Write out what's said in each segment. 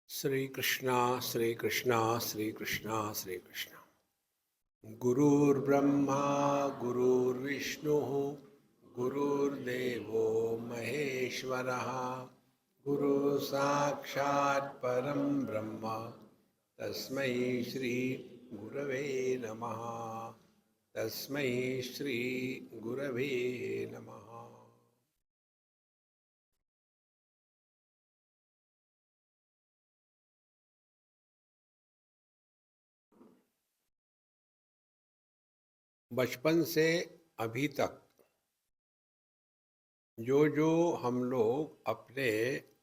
श्री कृष्णा श्री कृष्णा श्री कृष्णा श्री कृष्णा। गुरुर्ब्रह्मा गुरुर्विष्णु गुरुर्देवो महेश्वरः गुरु साक्षात् परम ब्रह्म तस्मै श्री गुरवे नमः। तस्मै श्री गुरवे नमः। बचपन से अभी तक जो जो हम लोग अपने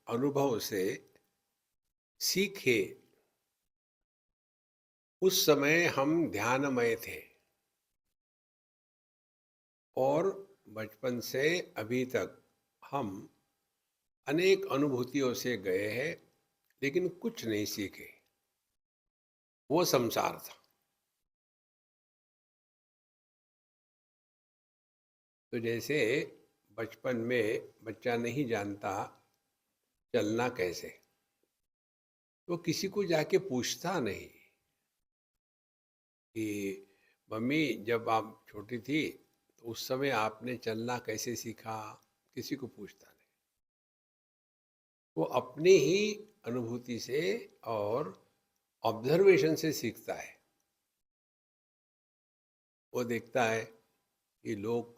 अनुभव से सीखे, उस समय हम ध्यानमय थे और बचपन से अभी तक हम अनेक अनुभूतियों से गए हैं, लेकिन कुछ नहीं सीखे। वो संसार था। तो जैसे बचपन में बच्चा नहीं जानता चलना कैसे, तो किसी को जाके पूछता नहीं कि मम्मी जब आप छोटी थी तो उस समय आपने चलना कैसे सीखा। किसी को पूछता नहीं। वो अपनी ही अनुभूति से और ऑब्जर्वेशन से सीखता है। वो देखता है कि लोग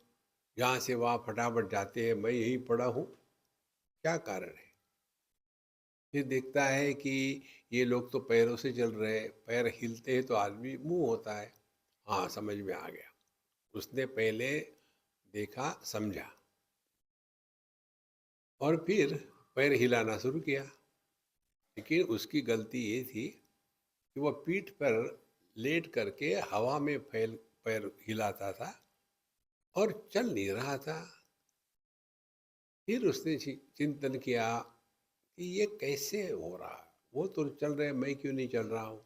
यहाँ से वहाँ फटाफट जाते हैं, मैं यही पड़ा हूँ, क्या कारण है। फिर देखता है कि ये लोग तो पैरों से चल रहे हैं, पैर हिलते हैं तो आदमी मुंह होता है। हाँ, समझ में आ गया। उसने पहले देखा, समझा और फिर पैर हिलाना शुरू किया। लेकिन उसकी गलती ये थी कि वह पीठ पर लेट करके हवा में फैल पैर हिलाता था और चल नहीं रहा था। फिर उसने चिंतन किया कि ये कैसे हो रहा है, वो तो चल रहे, मैं क्यों नहीं चल रहा हूँ।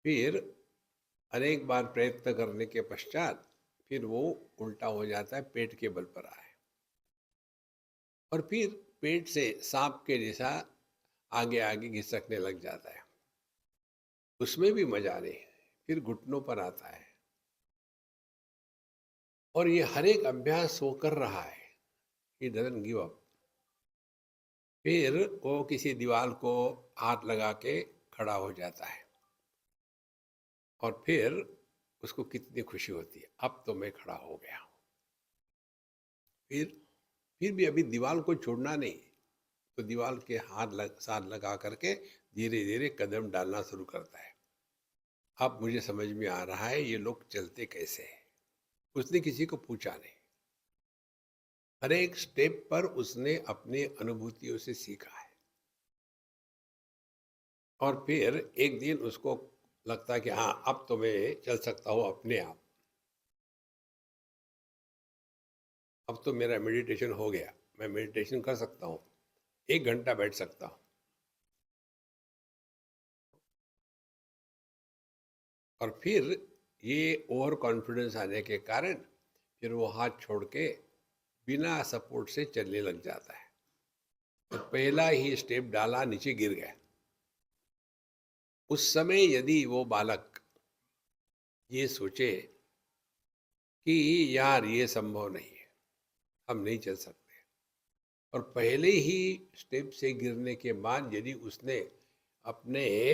फिर अनेक बार प्रयत्न करने के पश्चात फिर वो उल्टा हो जाता है, पेट के बल पर आए और फिर पेट से सांप के जैसा आगे आगे घिसकने लग जाता है। उसमें भी मजा नहीं। फिर घुटनों पर आता है और ये हर एक अभ्यास वो कर रहा है। He doesn't give up. फिर वो किसी दीवार को हाथ लगा के खड़ा हो जाता है और फिर उसको कितनी खुशी होती है, अब तो मैं खड़ा हो गया हूँ। फिर भी अभी दीवार को छोड़ना नहीं, तो दीवार के साथ लगा करके धीरे धीरे कदम डालना शुरू करता है। अब मुझे समझ में आ रहा है ये लोग चलते कैसे हैं। उसने किसी को पूछा नहीं। हर एक स्टेप पर उसने अपने अनुभूतियों से सीखा है और फिर एक दिन उसको लगता है कि हाँ, अब तो मैं चल सकता हूँ अपने आप। अब तो मेरा मेडिटेशन हो गया, मैं मेडिटेशन कर सकता हूँ, 1 घंटा बैठ सकता हूँ। और फिर ये ओवर कॉन्फिडेंस आने के कारण फिर वो हाथ छोड़ के बिना सपोर्ट से चलने लग जाता है। तो पहला ही स्टेप डाला, नीचे गिर गया। उस समय यदि वो बालक ये सोचे कि यार ये संभव नहीं है, हम नहीं चल सकते, और पहले ही स्टेप से गिरने के बाद यदि उसने अपने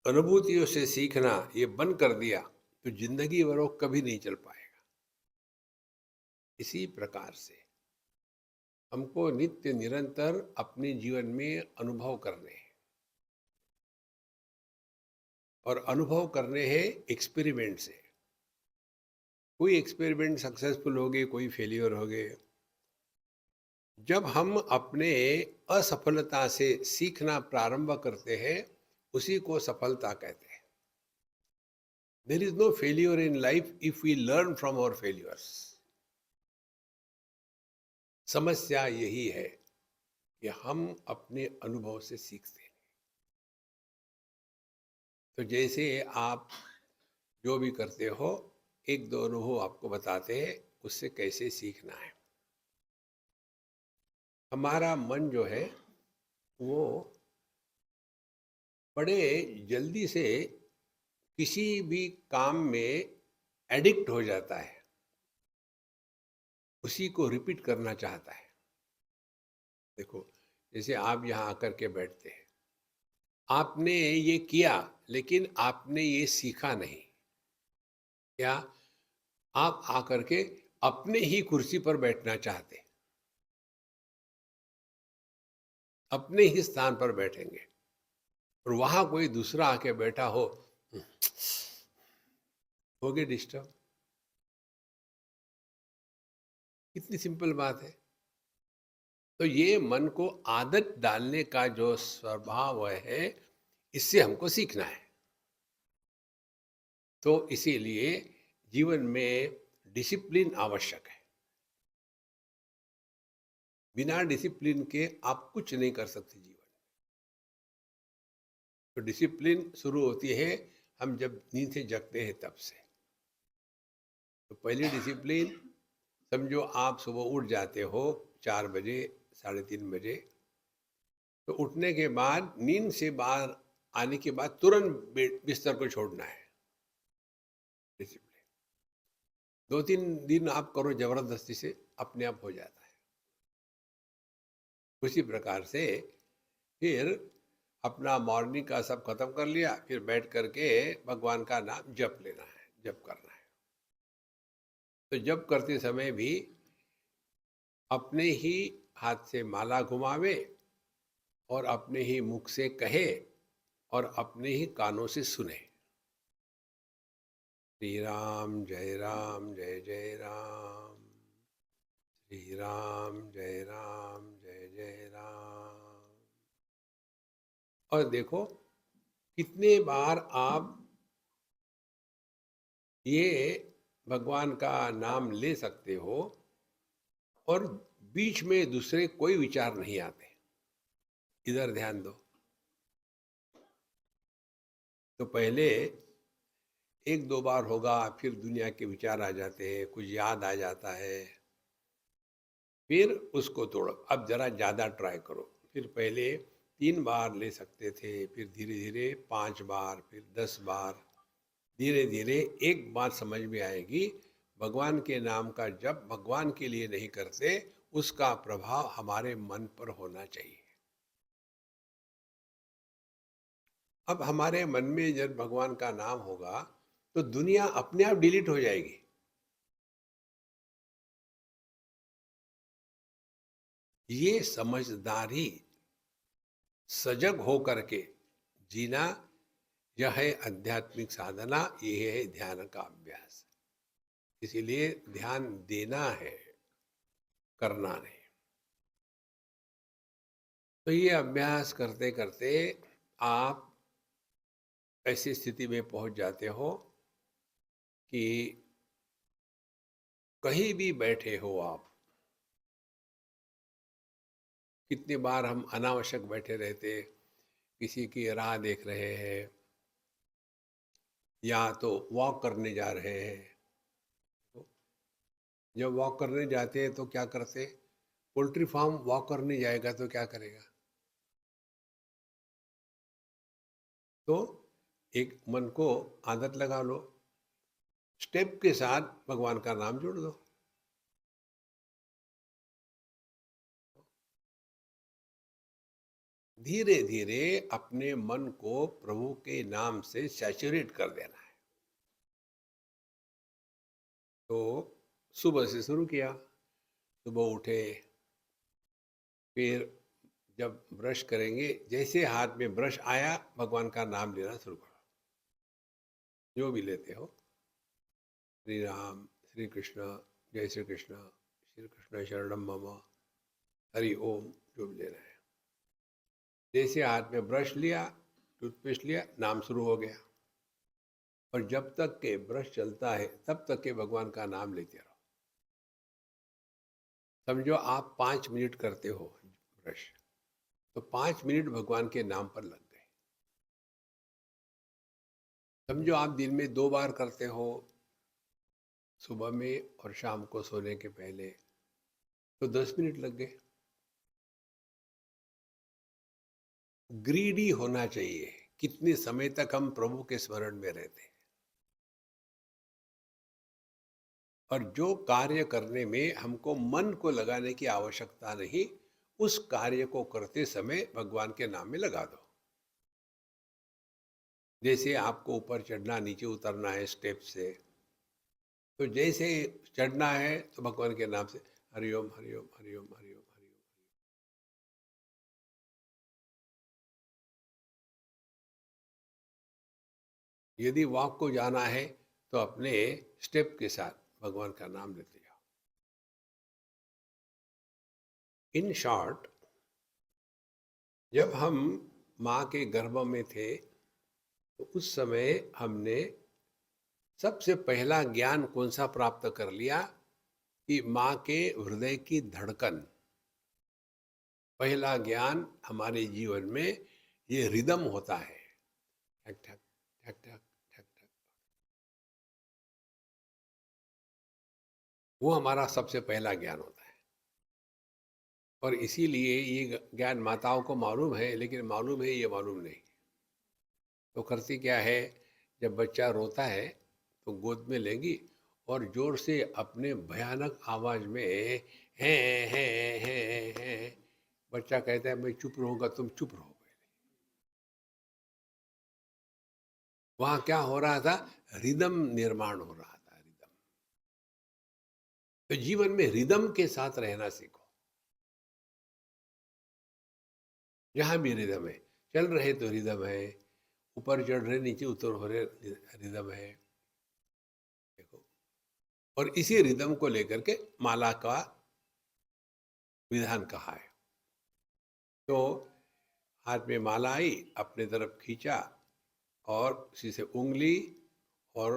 अनुभूतियों से सीखना ये बंद कर दिया, तो जिंदगी भर वो कभी नहीं चल पाएगा। इसी प्रकार से हमको नित्य निरंतर अपने जीवन में अनुभव करने हैं, और अनुभव करने हैं एक्सपेरिमेंट से। कोई एक्सपेरिमेंट सक्सेसफुल हो गए, कोई फेलियर हो गए। जब हम अपने असफलता से सीखना प्रारंभ करते हैं, उसी को सफलता कहते हैं। There is no failure in life if we learn from our failures. समस्या यही है कि हम अपने अनुभव से सीखते हैं। तो जैसे आप जो भी करते हो, एक दो अनुभव आपको बताते हैं उससे कैसे सीखना है। हमारा मन जो है वो बड़े जल्दी से किसी भी काम में एडिक्ट हो जाता है, उसी को रिपीट करना चाहता है। देखो, जैसे आप यहाँ आकर के बैठते हैं, आपने ये किया, लेकिन आपने ये सीखा नहीं। क्या आप आकर के अपने ही कुर्सी पर बैठना चाहते, अपने ही स्थान पर बैठेंगे, और वहां कोई दूसरा आके बैठा होगे डिस्टर्ब। कितनी सिंपल बात है। तो ये मन को आदत डालने का जो स्वभाव है, इससे हमको सीखना है। तो इसीलिए जीवन में डिसिप्लिन आवश्यक है। बिना डिसिप्लिन के आप कुछ नहीं कर सकते जीवन। तो डिसिप्लिन शुरू होती है हम जब नींद से जगते हैं तब से। तो पहली डिसिप्लिन, समझो आप सुबह उठ जाते हो 4 बजे, 3:30 बजे, तो उठने के बाद नींद से बाहर आने के बाद तुरंत बिस्तर को छोड़ना है। डिसिप्लिन 2-3 दिन आप करो जबरदस्ती से, अपने आप हो जाता है। उसी प्रकार से फिर अपना मॉर्निंग का सब खत्म कर लिया, फिर बैठ करके भगवान का नाम जप लेना है, जप करना है। तो जप करते समय भी अपने ही हाथ से माला घुमावे, और अपने ही मुख से कहे, और अपने ही कानों से सुने। श्री राम जय जय राम, श्री राम जय जय राम। और देखो कितने बार आप ये भगवान का नाम ले सकते हो, और बीच में दूसरे कोई विचार नहीं आते। इधर ध्यान दो। तो पहले 1-2 बार होगा, फिर दुनिया के विचार आ जाते हैं, कुछ याद आ जाता है, फिर उसको तोड़ो। अब जरा ज़्यादा ट्राई करो। फिर पहले 3 बार ले सकते थे, फिर धीरे धीरे 5 बार, फिर 10 बार। धीरे धीरे एक बात समझ में आएगी, भगवान के नाम का जप भगवान के लिए नहीं करते, उसका प्रभाव हमारे मन पर होना चाहिए। अब हमारे मन में जब भगवान का नाम होगा, तो दुनिया अपने आप डिलीट हो जाएगी। ये समझदारी, सजग हो करके जीना, यह है आध्यात्मिक साधना, ये है ध्यान का अभ्यास। इसीलिए ध्यान देना है, करना नहीं। तो ये अभ्यास करते करते आप ऐसी स्थिति में पहुंच जाते हो कि कहीं भी बैठे हो आप। कितनी बार हम अनावश्यक बैठे रहते, किसी की राह देख रहे हैं, या तो वॉक करने जा रहे हैं। तो जब वॉक करने जाते हैं तो क्या करते, पोल्ट्री फार्म वॉक करने जाएगा तो क्या करेगा? तो एक मन को आदत लगा लो, स्टेप के साथ भगवान का नाम जोड़ दो। धीरे धीरे अपने मन को प्रभु के नाम से सैचुरेट कर देना है। तो सुबह से शुरू किया, सुबह उठे, फिर जब ब्रश करेंगे, जैसे हाथ में ब्रश आया, भगवान का नाम लेना शुरू करो। जो भी लेते हो, श्री राम, श्री कृष्ण, जय श्री कृष्ण, श्री कृष्ण शरणम मम, हरि ओम, जो भी लेना है। जैसे हाथ में ब्रश लिया, टूथपेस्ट लिया, नाम शुरू हो गया। और जब तक के ब्रश चलता है तब तक के भगवान का नाम लेते रहो। समझो आप 5 मिनट करते हो ब्रश, तो 5 मिनट भगवान के नाम पर लग गए। समझो आप दिन में 2 बार करते हो, सुबह में और शाम को सोने के पहले, तो 10 मिनट लग गए। ग्रीडी होना चाहिए, कितने समय तक हम प्रभु के स्मरण में रहते हैं। और जो कार्य करने में हमको मन को लगाने की आवश्यकता नहीं, उस कार्य को करते समय भगवान के नाम में लगा दो। जैसे आपको ऊपर चढ़ना नीचे उतरना है स्टेप से, तो जैसे चढ़ना है तो भगवान के नाम से हरिओम हरिओम हरिओम हरिओम हरिओम। यदि वॉक को जाना है तो अपने स्टेप के साथ भगवान का नाम लेते जाओ। इन शॉर्ट, जब हम माँ के गर्भ में थे तो उस समय हमने सबसे पहला ज्ञान कौन सा प्राप्त कर लिया कि माँ के हृदय की धड़कन। पहला ज्ञान हमारे जीवन में ये रिदम होता है, ठक ठक ठक ठक ठक ठक। वो हमारा सबसे पहला ज्ञान होता है। और इसीलिए ये ज्ञान माताओं को मालूम है, लेकिन मालूम है ये मालूम नहीं। तो करती क्या है, जब बच्चा रोता है तो गोद में लेंगी और जोर से अपने भयानक आवाज में हैं। बच्चा कहता है मैं चुप रहूंगा, तुम चुप रहो। वहां क्या हो रहा था, रिदम निर्माण हो रहा था, रिदम। तो जीवन में रिदम के साथ रहना सीखो। जहां भी रिदम है, चल रहे तो रिदम है, ऊपर चढ़ रहे नीचे उतर हो रहे रिदम है, देखो। और इसी रिदम को लेकर के माला का विधान कहा है। तो हाथ में माला आई, अपने तरफ खींचा और उसी से उंगली और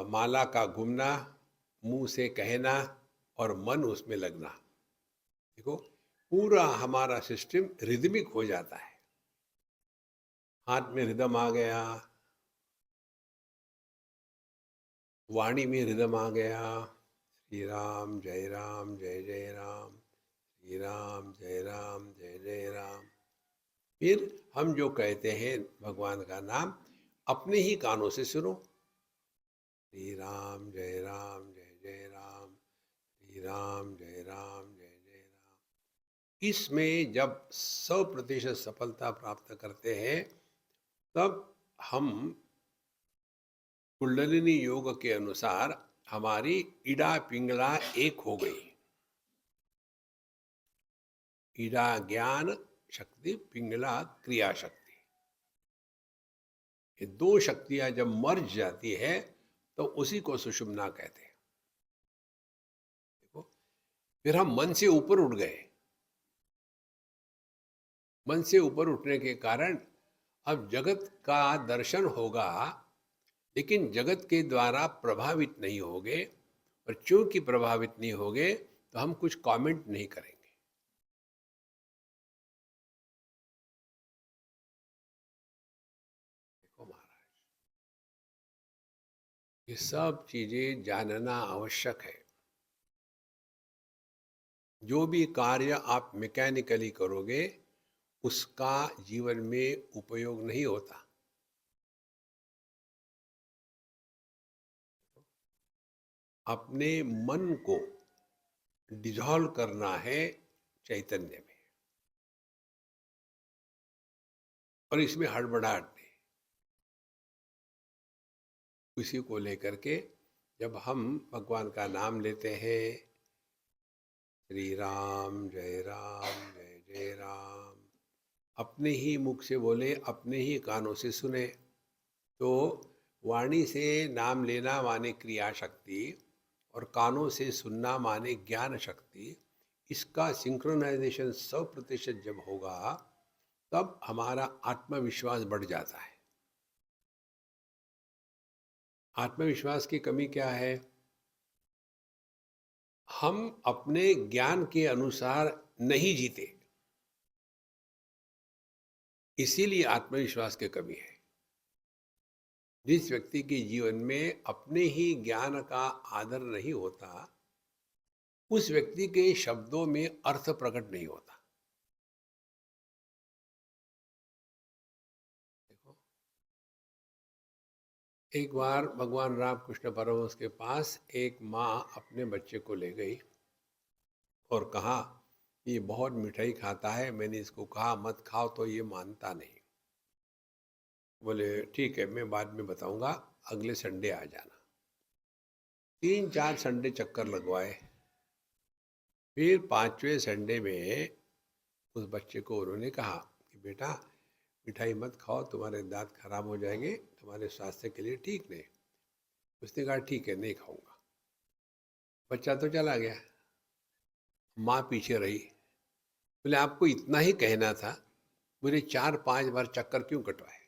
माला का घूमना, मुंह से कहना और मन उसमें लगना। देखो, पूरा हमारा सिस्टम रिदमिक हो जाता है। हाथ में रिदम आ गया, वाणी में रिदम आ गया, श्री राम जय राम जय जय राम, श्री राम जय राम जय जय राम। फिर हम जो कहते हैं भगवान का नाम, अपने ही कानों से सुनो, श्री राम जय राम जय जय राम, श्री राम जय राम जय जय राम। इसमें जब 100% सफलता प्राप्त करते हैं, तब हम कुंडलिनी योग के अनुसार हमारी इड़ा पिंगला एक हो गई। इड़ा ज्ञान शक्ति, पिंगला क्रिया शक्ति। ये दो शक्तियां जब मर्ज जाती है तो उसी को सुषुम्ना कहते हैं। देखो, फिर हम मन से ऊपर उठ गए। मन से ऊपर उठने के कारण अब जगत का दर्शन होगा, लेकिन जगत के द्वारा प्रभावित नहीं होगे। और चूंकि प्रभावित नहीं होगे तो हम कुछ कमेंट नहीं करेंगे। देखो महाराज, ये सब चीजें जानना आवश्यक है। जो भी कार्य आप मैकेनिकली करोगे उसका जीवन में उपयोग नहीं होता। अपने मन को डिसॉल्व करना है चैतन्य में, और इसमें हड़बड़ाहट नहीं। उसी को लेकर के जब हम भगवान का नाम लेते हैं, श्री राम जय जय राम, अपने ही मुख से बोले, अपने ही कानों से सुने, तो वाणी से नाम लेना माने क्रिया शक्ति और कानों से सुनना माने ज्ञान शक्ति। इसका सिंक्रोनाइजेशन 100% जब होगा तब हमारा आत्मविश्वास बढ़ जाता है। आत्मविश्वास की कमी क्या है, हम अपने ज्ञान के अनुसार नहीं जीते, इसीलिए आत्मविश्वास की कमी है। जिस व्यक्ति के जीवन में अपने ही ज्ञान का आदर नहीं होता, उस व्यक्ति के शब्दों में अर्थ प्रकट नहीं होता। एक बार भगवान राम कृष्ण परमहंस के पास एक माँ अपने बच्चे को ले गई और कहा, ये बहुत मिठाई खाता है, मैंने इसको कहा मत खाओ तो ये मानता नहीं। बोले ठीक है, मैं बाद में बताऊंगा, अगले संडे आ जाना। 3-4 संडे चक्कर लगवाए। फिर 5वें संडे में उस बच्चे को उन्होंने कहा कि बेटा मिठाई मत खाओ, तुम्हारे दांत खराब हो जाएंगे, तुम्हारे स्वास्थ्य के लिए ठीक नहीं। उसने कहा ठीक है, नहीं खाऊंगा। बच्चा तो चला गया, माँ पीछे रही। बोले आपको इतना ही कहना था, मुझे 4-5 बार चक्कर क्यों कटवाए?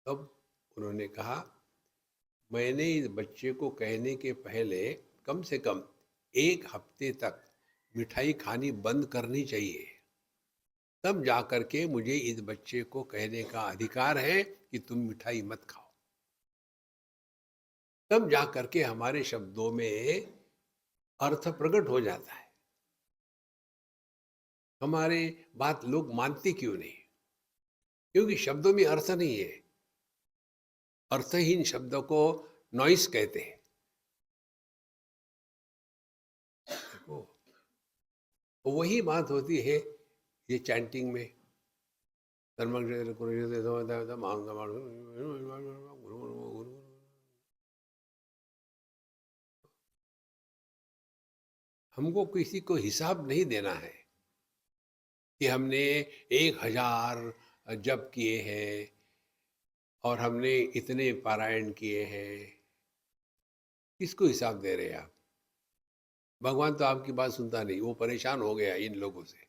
तब उन्होंने कहा, मैंने इस बच्चे को कहने के पहले कम से कम 1 हफ्ते तक मिठाई खानी बंद करनी चाहिए, तब जाकर के मुझे इस बच्चे को कहने का अधिकार है कि तुम मिठाई मत खाओ। तब जाकर के हमारे शब्दों में अर्थ प्रकट हो जाता है। हमारे बात लोग मानते क्यों नहीं? क्योंकि शब्दों में अर्थ नहीं है। अर्थहीन शब्दों को नॉइस कहते हैं। देखो, वही बात होती है ये चैंटिंग में। हमको किसी को हिसाब नहीं देना है कि हमने 1000 जप किए हैं और हमने इतने पारायण किए हैं। किसको हिसाब दे रहे हैं आप? भगवान तो आपकी बात सुनता नहीं, वो परेशान हो गया इन लोगों से।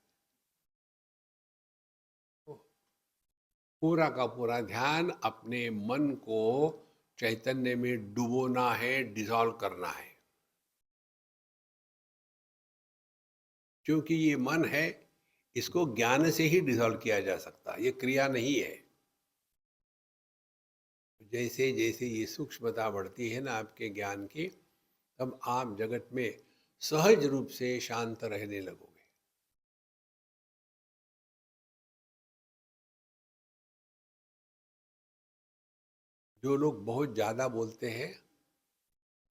पूरा का पूरा ध्यान अपने मन को चैतन्य में डुबोना है, डिसॉल्व करना है। क्योंकि ये मन है, इसको ज्ञान से ही डिसॉल्व किया जा सकता है, ये क्रिया नहीं है। जैसे जैसे ये सूक्ष्मता बढ़ती है ना आपके ज्ञान की, तब आप जगत में सहज रूप से शांत रहने लगोगे। जो लोग बहुत ज़्यादा बोलते हैं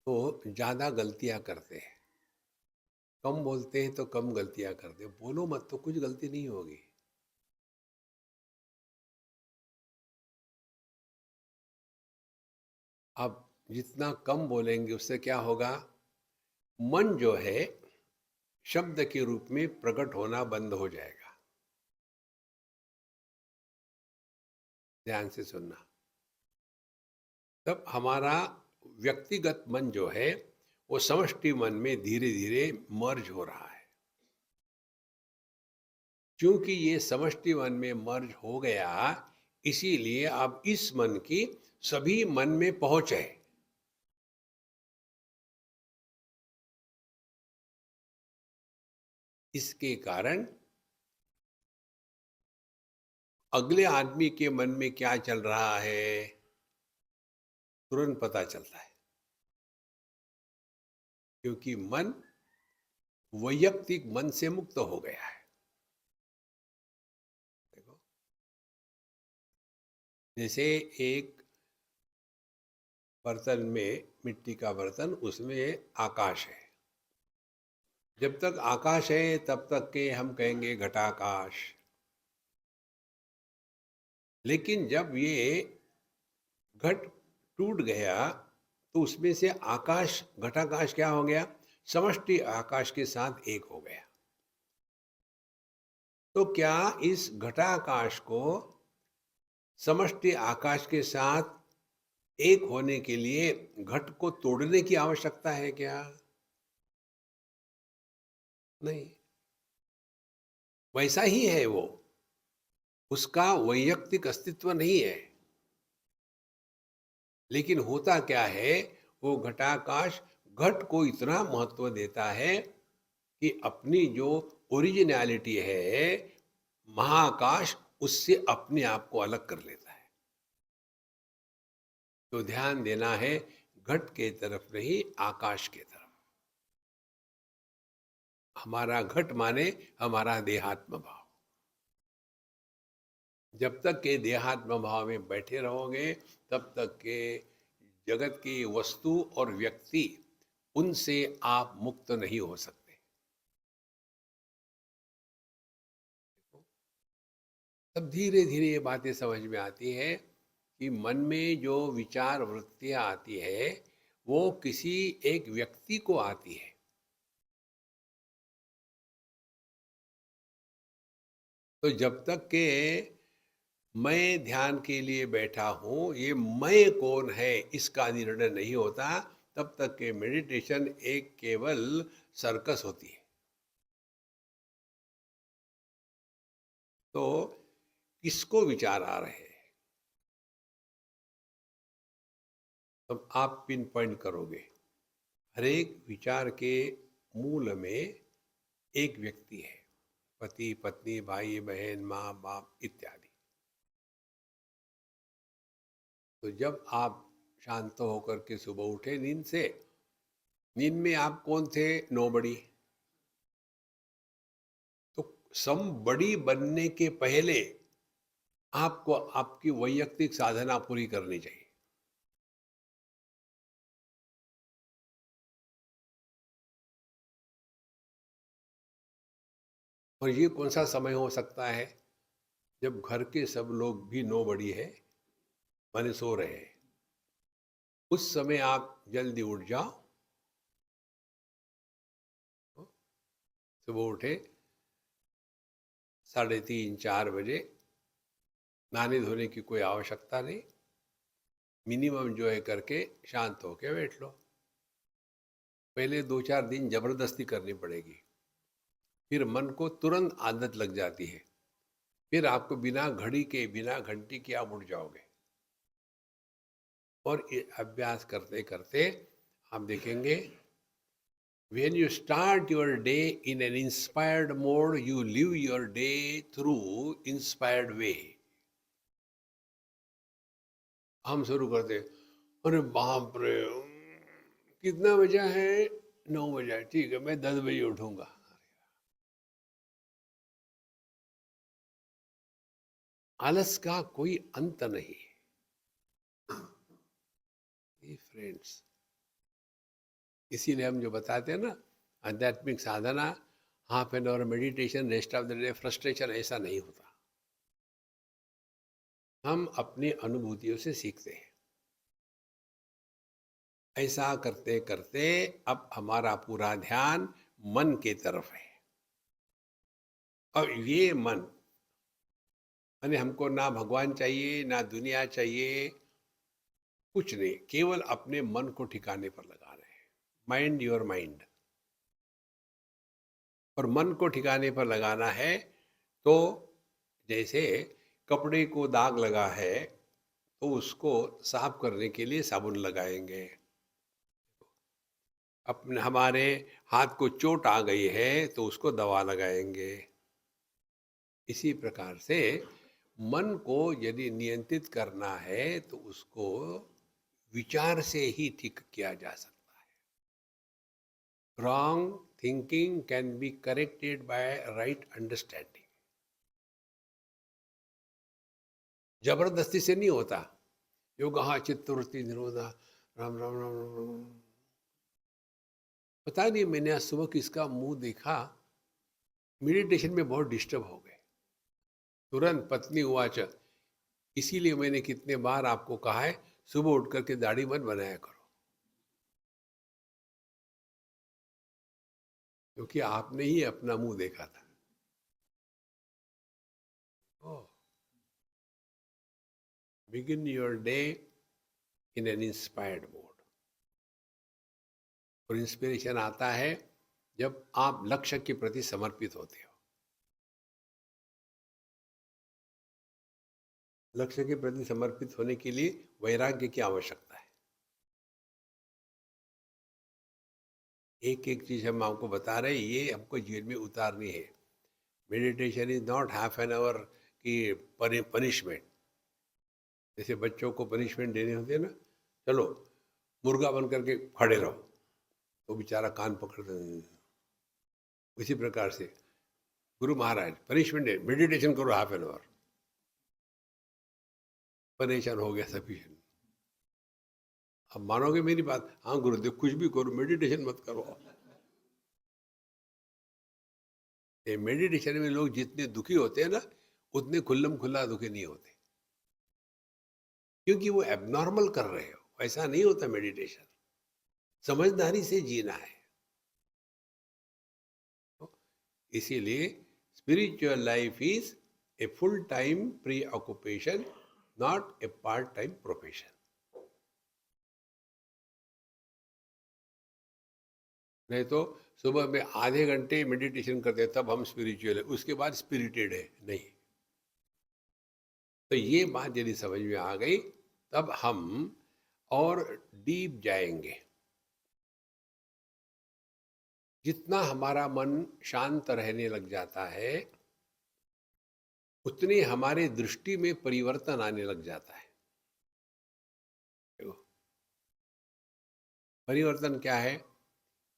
तो ज़्यादा गलतियां करते हैं, कम बोलते हैं तो कम गलतियां करते हैं। बोलो मत तो कुछ गलती नहीं होगी। आप जितना कम बोलेंगे उससे क्या होगा? मन जो है शब्द के रूप में प्रकट होना बंद हो जाएगा। ध्यान से सुनना। तब हमारा व्यक्तिगत मन जो है वो समष्टि मन में धीरे धीरे मर्ज हो रहा है। क्योंकि ये समष्टि मन में मर्ज हो गया, इसीलिए अब इस मन की सभी मन में पहुंच है। इसके कारण अगले आदमी के मन में क्या चल रहा है तुरंत पता चलता है। क्योंकि मन वैयक्तिक मन से मुक्त हो गया है। देखो, जैसे एक बर्तन में, मिट्टी का बर्तन, उसमें आकाश है। जब तक आकाश है तब तक के हम कहेंगे घटाकाश। लेकिन जब ये घट टूट गया तो उसमें से आकाश, घटाकाश क्या हो गया? समष्टि आकाश के साथ एक हो गया। तो क्या इस घटाकाश को समष्टि आकाश के साथ एक होने के लिए घट को तोड़ने की आवश्यकता है क्या? नहीं। वैसा ही है वो, उसका वैयक्तिक अस्तित्व नहीं है। लेकिन होता क्या है, वो घटाकाश घट को इतना महत्व देता है कि अपनी जो ओरिजिनलिटी है, महाकाश उससे अपने आप को अलग कर लेता है। तो ध्यान देना है घट के तरफ नहीं, आकाश के तरफ। हमारा घट माने हमारा देहात्म भाव। जब तक के देहात्म भाव में बैठे रहोगे, तब तक के जगत की वस्तु और व्यक्ति, उनसे आप मुक्त नहीं हो सकते। तब धीरे धीरे ये बातें समझ में आती है कि मन में जो विचार वृत्तियां आती है वो किसी एक व्यक्ति को आती है। तो जब तक के मैं ध्यान के लिए बैठा हूं, ये मैं कौन है इसका निर्णय नहीं होता, तब तक के मेडिटेशन एक केवल सर्कस होती है। तो किसको विचार आ रहे हैं, तब आप पिन पॉइंट करोगे। हर एक विचार के मूल में एक व्यक्ति है, पति पत्नी भाई बहन माँ बाप इत्यादि। तो जब आप शांत होकर के सुबह उठे नींद से, नींद में आप कौन थे? नोबडी। तो सम बड़ी बनने के पहले आपको आपकी वैयक्तिक साधना पूरी करनी चाहिए। और ये कौन सा समय हो सकता है? जब घर के सब लोग भी नोबडी है, माने सो रहे हैं। उस समय आप जल्दी उठ जाओ। सुबह उठे 3:30-4 बजे, नहाने धोने की कोई आवश्यकता नहीं, मिनिमम जो है करके शांत होके बैठ लो। पहले 2-4 दिन जबरदस्ती करनी पड़ेगी, फिर मन को तुरंत आदत लग जाती है, फिर आपको बिना घड़ी के बिना घंटी के आप उठ जाओगे। और ये अभ्यास करते करते आप देखेंगे, when you start your day in an inspired mode, you live your day through inspired way. हम शुरू करते, अरे बाप रे, कितना बजा है? 9 बजा, ठीक है मैं 10 बजे उठूंगा। आलस का कोई अंत नहीं। फ्रेंड्स, इसीलिए हम जो बताते हैं ना, आध्यात्मिक साधना, half an hour meditation, rest of the day frustration, ऐसा नहीं होता। हम अपनी अनुभूतियों से सीखते हैं। ऐसा करते करते अब हमारा पूरा ध्यान मन के तरफ है। और ये मन, यानी हमको ना भगवान चाहिए ना दुनिया चाहिए, कुछ नहीं, केवल अपने मन को ठिकाने पर लगा रहे हैं। Mind your mind. और मन को ठिकाने पर लगाना है तो जैसे कपड़े को दाग लगा है तो उसको साफ करने के लिए साबुन लगाएंगे। अपने हमारे हाथ को चोट आ गई है तो उसको दवा लगाएंगे। इसी प्रकार से मन को यदि नियंत्रित करना है तो उसको विचार से ही ठीक किया जा सकता है। Wrong thinking can be corrected bye right understanding. जबरदस्ती से नहीं होता। योग चित्तवृत्ति निरोधा, राम राम राम राम राम। पता नहीं मैंने आज सुबह किसका मुंह देखा, मेडिटेशन में बहुत डिस्टर्ब हो गए, तुरंत पत्नी उवाच। इसीलिए मैंने कितने बार आपको कहा है सुबह उठ करके दाढ़ी मत बनाया करो, क्योंकि आपने ही अपना मुंह देखा था। Begin your day in an inspired mode. और इंस्पिरेशन आता है जब आप लक्ष्य के प्रति समर्पित होते हो। लक्ष्य के प्रति समर्पित होने के लिए वैराग्य की आवश्यकता है। एक एक चीज हम आपको बता रहे हैं, ये हमको जीवन में उतारनी है। Meditation is not half an our की पनिशमेंट। जैसे बच्चों को पनिशमेंट देनी होती है ना, चलो मुर्गा बन करके खड़े रहो, तो बेचारा कान पकड़ते। उसी प्रकार से गुरु महाराज पनिशमेंट दे, मेडिटेशन करो हाफ एन आवर। परेशान हो गया सफिशिएंट। अब मानोगे मेरी बात? हाँ गुरुदेव, कुछ भी करो, मेडिटेशन मत करो। ये मेडिटेशन में लोग जितने दुखी होते हैं ना, उतने खुल्लम खुल्ला दुखी नहीं होते, क्योंकि वो एबनॉर्मल कर रहे हो। ऐसा नहीं होता मेडिटेशन। समझदारी से जीना है। तो इसीलिए spiritual life is a full time pre occupation, not a part time profession. नहीं तो सुबह में आधे घंटे मेडिटेशन करते तब हम स्पिरिचुअल है, उसके बाद स्पिरिटेड है नहीं। तो ये बात यदि समझ में आ गई, तब हम और डीप जाएंगे। जितना हमारा मन शांत रहने लग जाता है, उतनी हमारे दृष्टि में परिवर्तन आने लग जाता है। देखो, परिवर्तन क्या है?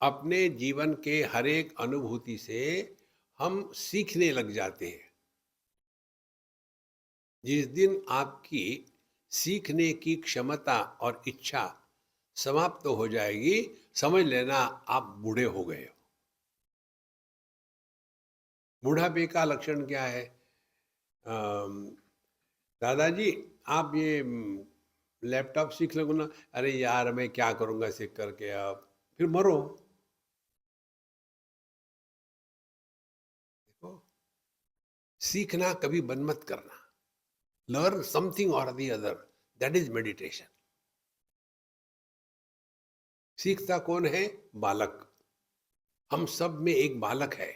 अपने जीवन के हर एक अनुभूति से हम सीखने लग जाते हैं। जिस दिन आपकी सीखने की क्षमता और इच्छा समाप्त हो जाएगी, समझ लेना आप बूढ़े हो गए हो। बूढ़ापे का लक्षण क्या है? दादाजी, आप ये लैपटॉप सीख लो ना। अरे यार, मैं क्या करूंगा सीख करके, अब फिर मरो। देखो, सीखना कभी बंद मत करना। लर्न समथिंग और the other, that is meditation. सीखता कौन है? बालक। हम सब में एक बालक है।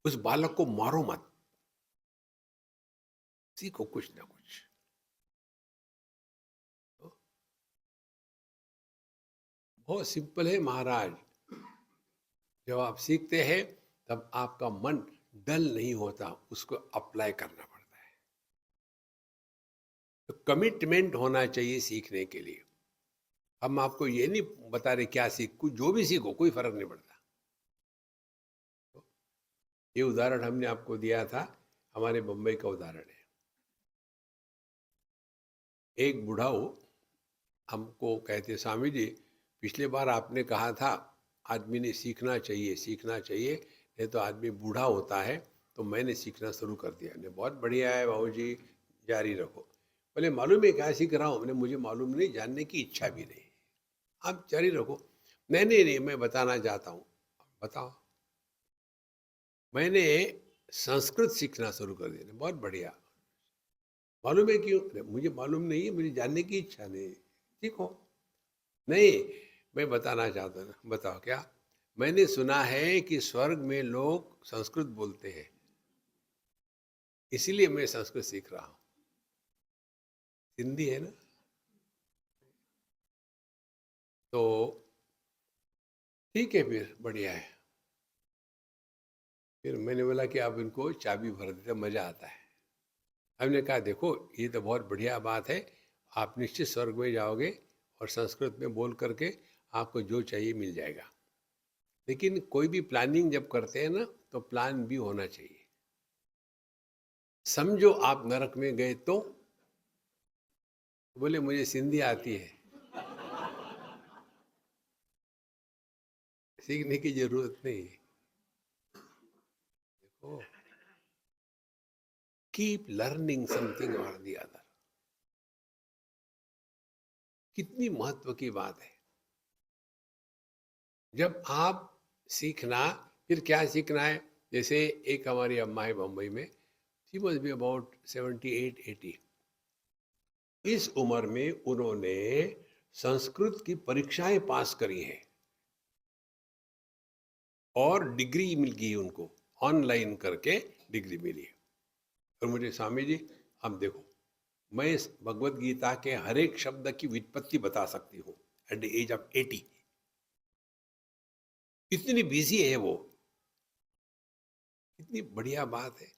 उस बालक को मारो मत, सीखो कुछ ना कुछ। तो बहुत सिंपल है महाराज। जब आप सीखते हैं तब आपका मन डल नहीं होता, उसको अप्लाई करना पड़ता है। तो कमिटमेंट होना चाहिए सीखने के लिए। हम आपको ये नहीं बता रहे क्या सीखो, जो भी सीखो कोई फर्क नहीं पड़ता। तो ये उदाहरण हमने आपको दिया था, हमारे बम्बई का उदाहरण है। एक बुढ़ाऊ हमको कहते, स्वामी जी, पिछले बार आपने कहा था आदमी ने सीखना चाहिए, सीखना चाहिए, नहीं तो आदमी बूढ़ा होता है। तो मैंने सीखना शुरू कर दिया। ने बहुत बढ़िया है बाबू जी, जारी रखो। बोले मालूम है क्या सीख रहा हूँ? मैंने मुझे मालूम नहीं, जानने की इच्छा भी नहीं। आप जारी रखो। नहीं नहीं नहीं, मैं बताना चाहता हूँ। बताओ। मैंने संस्कृत सीखना शुरू कर दिया। बहुत बढ़िया। मालूम है क्यों? मुझे मालूम नहीं है, मुझे जानने की इच्छा नहीं। सीखो। नहीं, मैं बताना चाहता हूँ। बताओ क्या? मैंने सुना है कि स्वर्ग में लोग संस्कृत बोलते हैं, इसीलिए मैं संस्कृत सीख रहा हूँ। हिंदी है ना? तो ठीक है, फिर बढ़िया है। फिर मैंने बोला कि आप इनको चाबी भर देते, मजा आता है। हमने कहा देखो, ये तो बहुत बढ़िया बात है, आप निश्चित स्वर्ग में जाओगे और संस्कृत में बोल करके आपको जो चाहिए मिल जाएगा। लेकिन कोई भी प्लानिंग जब करते हैं ना, तो प्लान भी होना चाहिए। समझो आप नरक में गए तो? बोले मुझे सिंधी आती है, सीखने की जरूरत नहीं। देखो, कीप लर्निंग समथिंग और दी अदर। कितनी महत्व की बात है। जब आप सीखना, फिर क्या सीखना है? जैसे एक हमारी अम्मा है बम्बई में, शी मस्ट बी अबाउट 78-80। इस उम्र में उन्होंने संस्कृत की परीक्षाएं पास करी हैं और डिग्री मिल गई उनको, ऑनलाइन करके डिग्री मिली है। और मुझे, स्वामी जी आप देखो, मैं इस भगवत गीता के हर एक शब्द की व्युत्पत्ति बता सकती हूँ एट द एज ऑफ 80। इतनी बिजी है वो। इतनी बढ़िया बात है।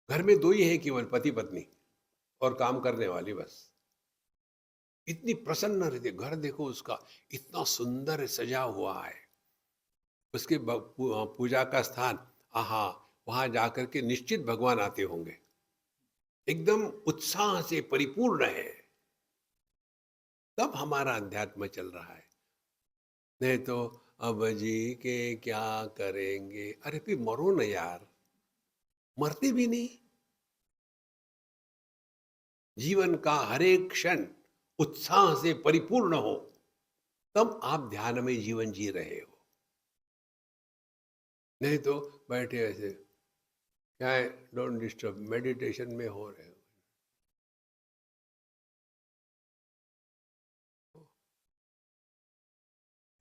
घर में दो ही है केवल, पति पत्नी और काम करने वाली, बस। इतनी प्रसन्न रहती, घर देखो उसका इतना सुंदर सजा हुआ है। उसके पूजा का स्थान, आहा, वहां जाकर के निश्चित भगवान आते होंगे। एकदम उत्साह से परिपूर्ण है, तब हमारा अध्यात्म चल रहा है। नहीं तो अब जी के क्या करेंगे, अरे फिर मरो न यार, मरते भी नहीं। जीवन का हर एक क्षण उत्साह से परिपूर्ण हो, तब आप ध्यान में जीवन जी रहे हो। नहीं तो बैठे ऐसे, क्या है, डोंट डिस्टर्ब, मेडिटेशन में हो रहे हो।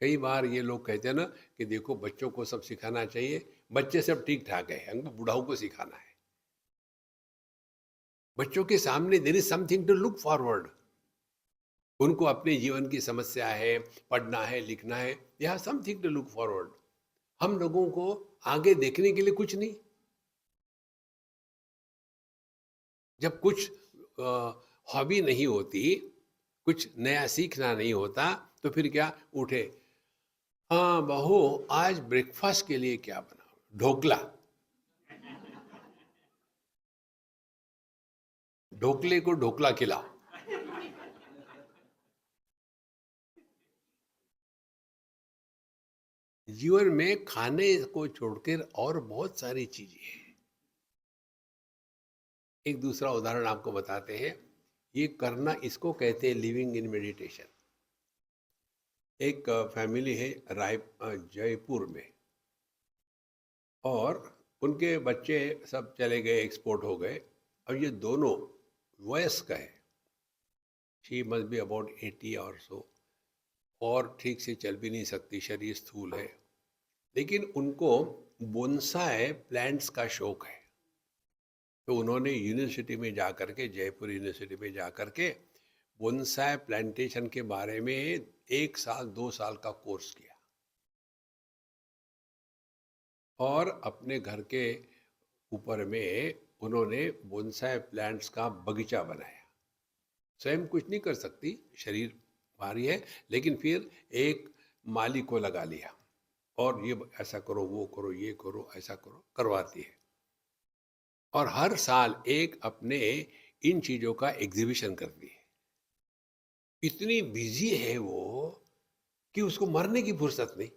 कई बार ये लोग कहते हैं ना कि देखो बच्चों को सब सिखाना चाहिए, बच्चे सब ठीक ठाक है, हमको बुढ़ाओं को सिखाना है। बच्चों के सामने there is something to look forward. उनको अपने जीवन की समस्या है, पढ़ना है, लिखना है, they have something to look forward. हम लोगों को आगे देखने के लिए कुछ नहीं। जब कुछ हॉबी नहीं होती, कुछ नया सीखना नहीं होता, तो फिर क्या, उठे, हाँ बहू आज ब्रेकफास्ट के लिए क्या बनाओ, ढोकला। ढोकले को ढोकला खिलाओ। जीवन में खाने को छोड़कर और बहुत सारी चीजें हैं। एक दूसरा उदाहरण आपको बताते हैं। ये करना, इसको कहते हैं लिविंग इन मेडिटेशन। एक फैमिली है जयपुर में, और उनके बच्चे सब चले गए, एक्सपोर्ट हो गए। और ये दोनों वयस्क है, शी मस्ट बी अबाउट 80 और सो, और ठीक से चल भी नहीं सकती, शरीर स्थूल है। लेकिन उनको बोनसाई प्लांट्स का शौक है। तो उन्होंने यूनिवर्सिटी में जा कर के, जयपुर यूनिवर्सिटी में जा कर के बोनसाई प्लांटेशन के बारे में 1 साल 2 साल का कोर्स किया, और अपने घर के ऊपर में उन्होंने बोनसाई प्लांट्स का बगीचा बनाया। स्वयं कुछ नहीं कर सकती, शरीर भारी है, लेकिन फिर एक माली को लगा लिया, और ये ऐसा करो, वो करो, ये करो, ऐसा करो, करवाती है। और हर साल एक अपने इन चीजों का एग्जीबिशन करती है। इतनी बिजी है वो कि उसको मरने की फुर्सत नहीं।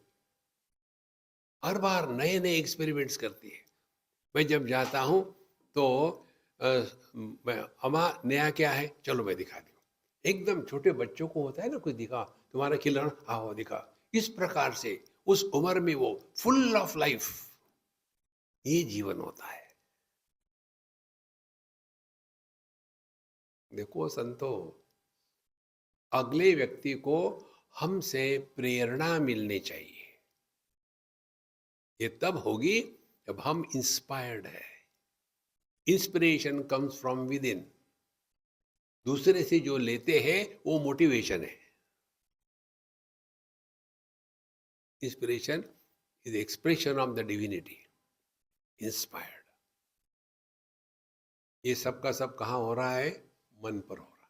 हर बार नए नए एक्सपेरिमेंट्स करती है। मैं जब जाता हूँ तो अम्मा नया क्या है, चलो मैं दिखा दूँ। एकदम छोटे बच्चों को होता है ना, कुछ दिखा, तुम्हारा खिलौना, आओ दिखा। इस प्रकार से उस उम्र में वो फुल ऑफ लाइफ। ये जीवन होता है। देखो संतो, अगले व्यक्ति को हमसे प्रेरणा मिलनी चाहिए। ये तब होगी जब हम इंस्पायर्ड है। Inspiration comes from with in. दूसरे से जो लेते हैं वो मोटिवेशन है। Inspiration is expression of the divinity, inspired. ये सब का सब कहाँ हो रहा है, मन पर हो रहा है।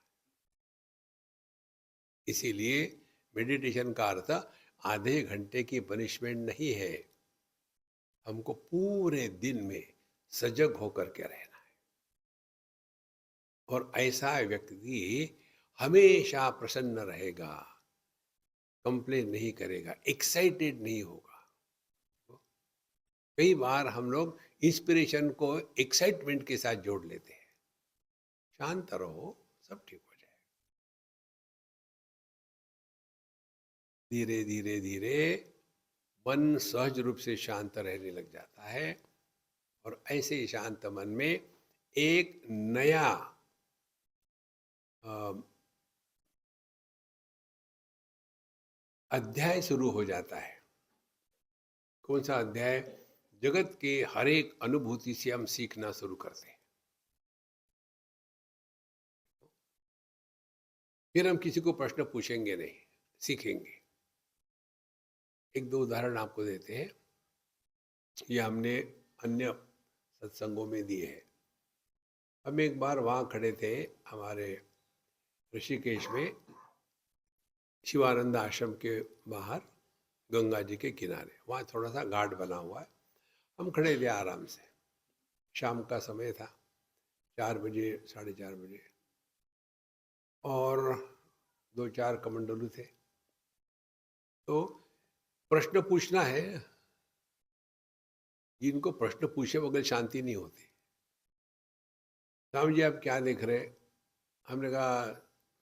इसीलिए मेडिटेशन का अर्थ आधे घंटे की पनिशमेंट नहीं है। हमको पूरे दिन में सजग होकर के रहना है। और ऐसा व्यक्ति हमेशा प्रसन्न रहेगा, कंप्लेन नहीं करेगा, एक्साइटेड नहीं होगा। कई बार हम लोग इंस्पिरेशन को एक्साइटमेंट के साथ जोड़ लेते हैं। शांत रहो, सब ठीक हो जाएगा। धीरे धीरे धीरे मन सहज रूप से शांत रहने लग जाता है, और ऐसे शांत मन में एक नया अध्याय शुरू हो जाता है। कौन सा अध्याय? जगत के हर एक अनुभूति से हम सीखना शुरू करते हैं। फिर हम किसी को प्रश्न पूछेंगे नहीं, सीखेंगे। एक दो उदाहरण आपको देते हैं, ये हमने अन्य सत्संगों में दिए हैं। हम एक बार वहाँ खड़े थे हमारे ऋषिकेश में, शिवानंद आश्रम के बाहर, गंगा जी के किनारे। वहाँ थोड़ा सा घाट बना हुआ है। हम खड़े थे आराम से, शाम का समय था, 4 बजे, 4:30 बजे, और 2-4 कमंडलू थे। तो प्रश्न पूछना है, जिनको प्रश्न पूछे बगैर शांति नहीं होती। स्वामी जी आप क्या देख रहे हैं? हमने कहा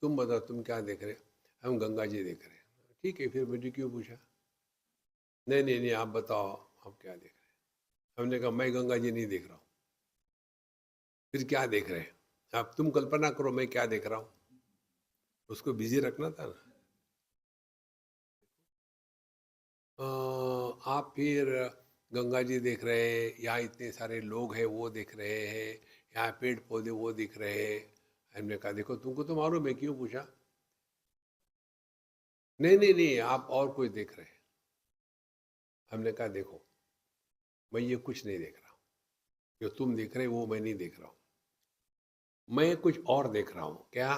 तुम बताओ तुम क्या देख रहे? हम गंगा जी देख रहे हैं। ठीक है, फिर मुझे क्यों पूछा? नहीं नहीं नहीं, आप बताओ आप क्या देख रहे हैं? हमने कहा मैं गंगा जी नहीं देख रहा हूँ। फिर क्या देख रहे हैं आप? तुम कल्पना करो मैं क्या देख रहा हूँ। उसको बिजी रखना था ना। आप फिर गंगा जी देख रहे हैं, यहाँ इतने सारे लोग हैं वो देख रहे हैं, यहाँ पेड़ पौधे वो दिख रहे हैं। हमने कहा देखो तुमको तो मालूम है, क्यों पूछा? नहीं नहीं नहीं, आप और कोई देख रहे हैं। हमने कहा देखो मैं ये कुछ नहीं देख रहा हूँ, जो तुम देख रहे हो वो मैं नहीं देख रहा हूँ, मैं कुछ और देख रहा हूँ। क्या?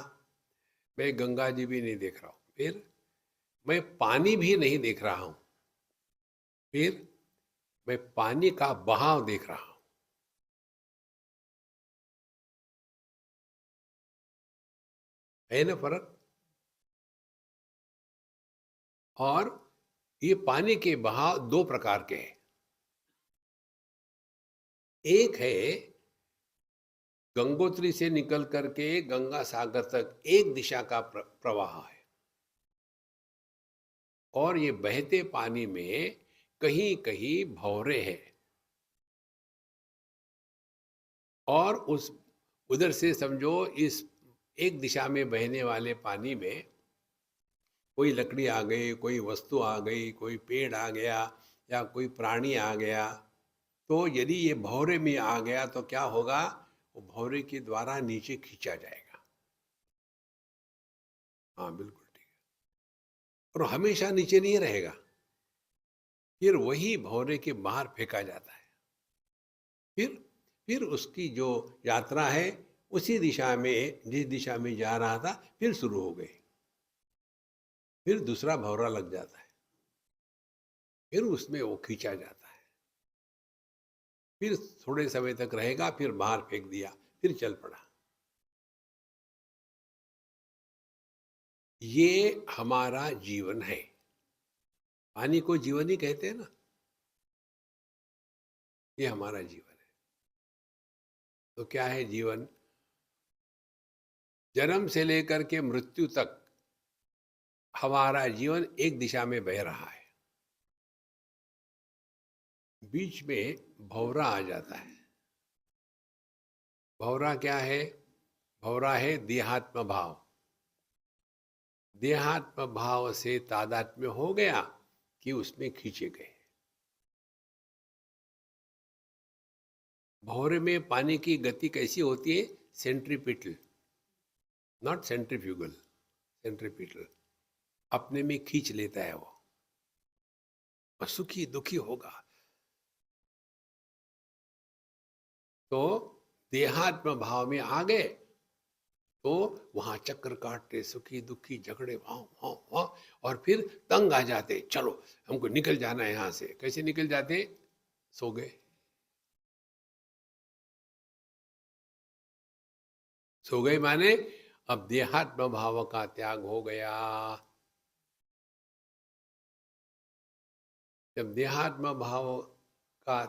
मैं गंगा जी भी नहीं देख रहा हूँ, फिर मैं पानी भी नहीं देख रहा हूँ, फिर मैं पानी का बहाव देख रहा हूँ। है ना फर्क? और ये पानी के बहाव दो प्रकार के हैं। एक है गंगोत्री से निकल करके गंगा सागर तक एक दिशा का प्रवाह है, और ये बहते पानी में कहीं कहीं भंवरे हैं, और उस उधर से समझो इस एक दिशा में बहने वाले पानी में कोई लकड़ी आ गई, कोई वस्तु आ गई, कोई पेड़ आ गया, या कोई प्राणी आ गया, तो यदि ये भंवरे में आ गया तो क्या होगा? वो भंवरे के द्वारा नीचे खींचा जाएगा। हाँ बिल्कुल ठीक है। और हमेशा नीचे नहीं रहेगा, फिर वही भंवरे के बाहर फेंका जाता है। फिर फिर उसकी जो यात्रा है उसी दिशा में, जिस दिशा में जा रहा था, फिर शुरू हो गई। फिर दूसरा भंवरा लग जाता है, फिर उसमें वो खींचा जाता है, फिर थोड़े समय तक रहेगा, फिर बाहर फेंक दिया, फिर चल पड़ा। ये हमारा जीवन है। पानी को जीवन ही कहते हैं ना। ये हमारा जीवन है। तो क्या है जीवन? जन्म से लेकर के मृत्यु तक हमारा जीवन एक दिशा में बह रहा है। बीच में भंवरा आ जाता है। भंवरा क्या है? भंवरा है देहात्म भाव। देहात्म भाव से तादात्म्य हो गया कि उसमें खींचे गए। भंवरे में पानी की गति कैसी होती है? Centripetal, not centrifugal, centripetal. अपने में खींच लेता है वो, और सुखी दुखी होगा। तो देहात्म भाव में आ गए तो वहां चक्कर काटते, सुखी दुखी झगड़े, वहां वहां वहां, और फिर तंग आ जाते, चलो हमको निकल जाना है यहां से। कैसे निकल जाते? सो गए। सो गए माने अब देहात्म भाव का त्याग हो गया। जब देहात्म भाव का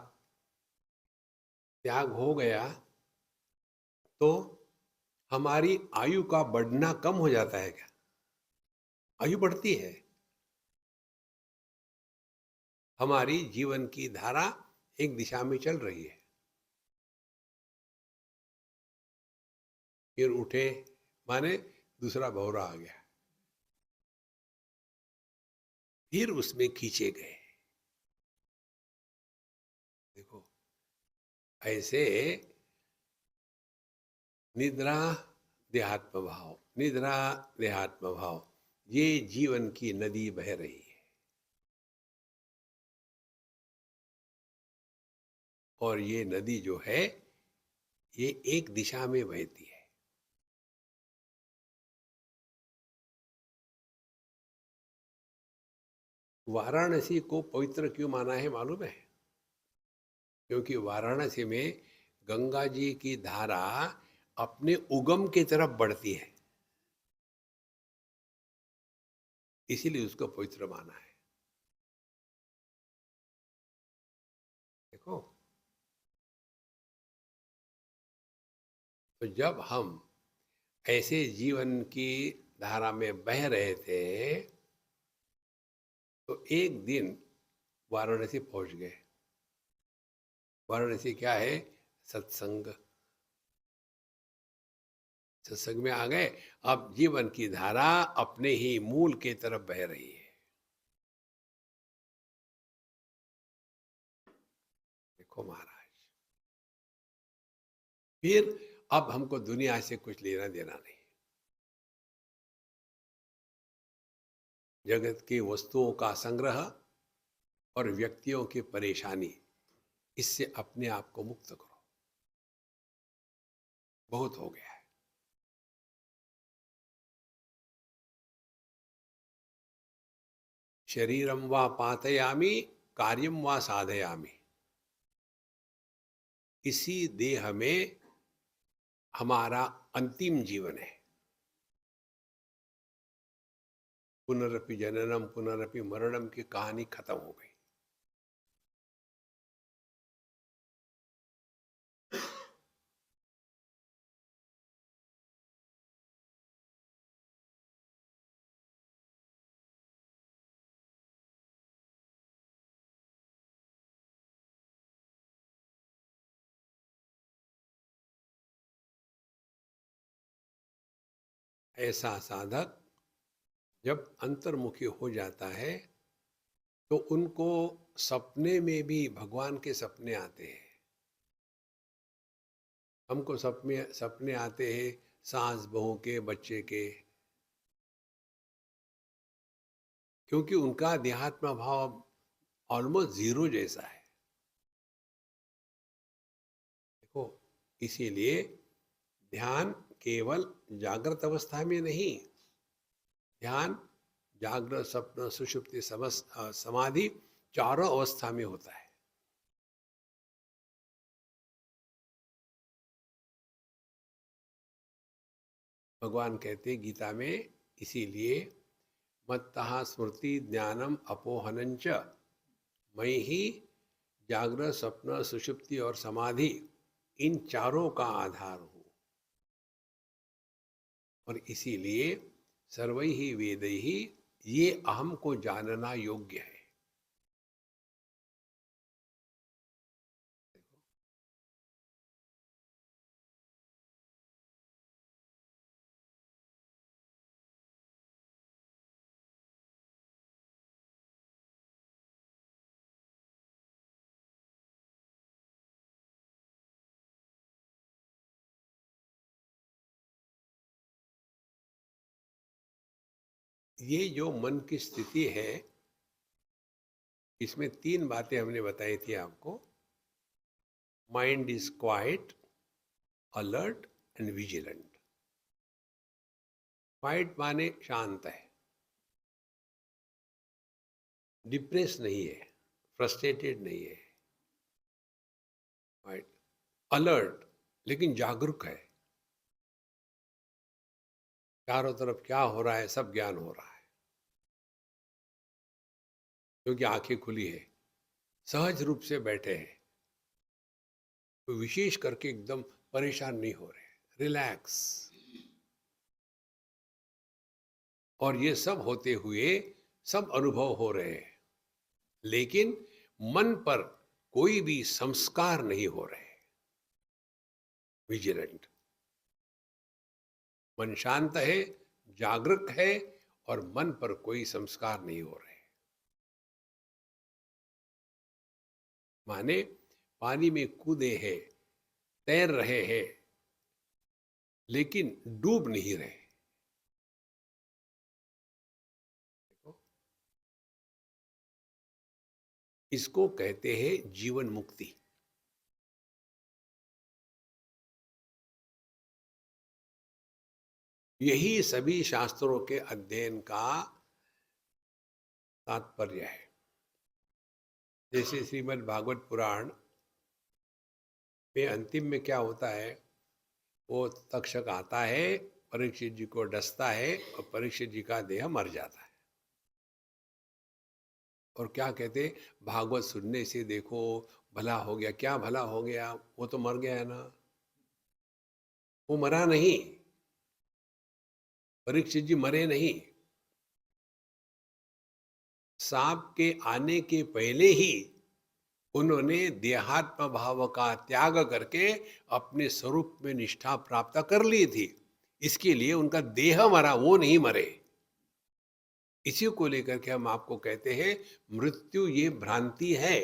त्याग हो गया तो हमारी आयु का बढ़ना कम हो जाता है क्या? आयु बढ़ती है। हमारी जीवन की धारा एक दिशा में चल रही है। फिर उठे माने दूसरा भौरा आ गया, फिर उसमें खींचे गए। देखो ऐसे निद्रा देहात्म भाव, निद्रा देहात्म भाव, ये जीवन की नदी बह रही है। और ये नदी जो है ये एक दिशा में बहती है। वाराणसी को पवित्र क्यों माना है मालूम है? क्योंकि वाराणसी में गंगा जी की धारा अपने उगम की तरफ बढ़ती है, इसीलिए उसको पवित्र माना है। देखो, तो जब हम ऐसे जीवन की धारा में बह रहे थे, तो एक दिन वाराणसी पहुंच गए। वाराणसी क्या है? सत्संग। सत्संग में आ गए। अब जीवन की धारा अपने ही मूल की तरफ बह रही है। देखो महाराज, फिर अब हमको दुनिया से कुछ लेना देना नहीं। जगत की वस्तुओं का संग्रह और व्यक्तियों की परेशानी, इससे अपने आप को मुक्त करो। बहुत हो गया है। शरीरम वा पातयामी, कार्यम वा साधयामी। इसी देह में हमारा अंतिम जीवन है। पुनरपि जननम पुनरपि मरणम की कहानी खत्म हो गई। ऐसा साधक जब अंतर्मुखी हो जाता है, तो उनको सपने में भी भगवान के सपने आते हैं। हमको सपने सपने आते हैं सास बहू के, बच्चे के, क्योंकि उनका देहात्म भाव ऑलमोस्ट जीरो जैसा है। देखो, इसीलिए ध्यान केवल जागृत अवस्था में नहीं, ध्यान जागृत, स्वप्न, सुषुप्ति, समाधि चारों अवस्था में होता है। भगवान कहते गीता में, इसीलिए मत्तः स्मृति ज्ञानम अपोहनंच, मैं ही जागृत, स्वप्न, सुषुप्ति और समाधि, इन चारों का आधार हूं। और इसीलिए सर्वैहि वेदैहि, ये अहम को जानना योग्य है। ये जो मन की स्थिति है, इसमें तीन बातें हमने बताई थी आपको। Mind is quite, alert and vigilant. Quite माने शांत है, डिप्रेस नहीं है, फ्रस्ट्रेटेड नहीं है। क्वाइट। अलर्ट, लेकिन जागरूक है। चारों तरफ क्या हो रहा है सब ज्ञान हो रहा है, क्योंकि आंखें खुली है, सहज रूप से बैठे हैं। तो विशेष करके एकदम परेशान नहीं हो रहे, रिलैक्स। और ये सब होते हुए सब अनुभव हो रहे हैं, लेकिन मन पर कोई भी संस्कार नहीं हो रहे। विजिलेंट, मन शांत है, जागरूक है, और मन पर कोई संस्कार नहीं हो रहे। माने पानी में कूदे हैं, तैर रहे हैं, लेकिन डूब नहीं रहे। इसको कहते हैं जीवन मुक्ति। यही सभी शास्त्रों के अध्ययन का तात्पर्य है। जैसे श्रीमद् भागवत पुराण में अंतिम में क्या होता है, वो तक्षक आता है, परीक्षित जी को डसता है और परीक्षित जी का देह मर जाता है। और क्या कहते, भागवत सुनने से देखो भला हो गया। क्या भला हो गया? वो तो मर गया है ना। वो मरा नहीं, परीक्षित जी मरे नहीं। सांप के आने के पहले ही उन्होंने देहात्म भाव का त्याग करके अपने स्वरूप में निष्ठा प्राप्त कर ली थी। इसके लिए उनका देह मरा, वो नहीं मरे। इसी को लेकर के हम आपको कहते हैं मृत्यु ये भ्रांति है,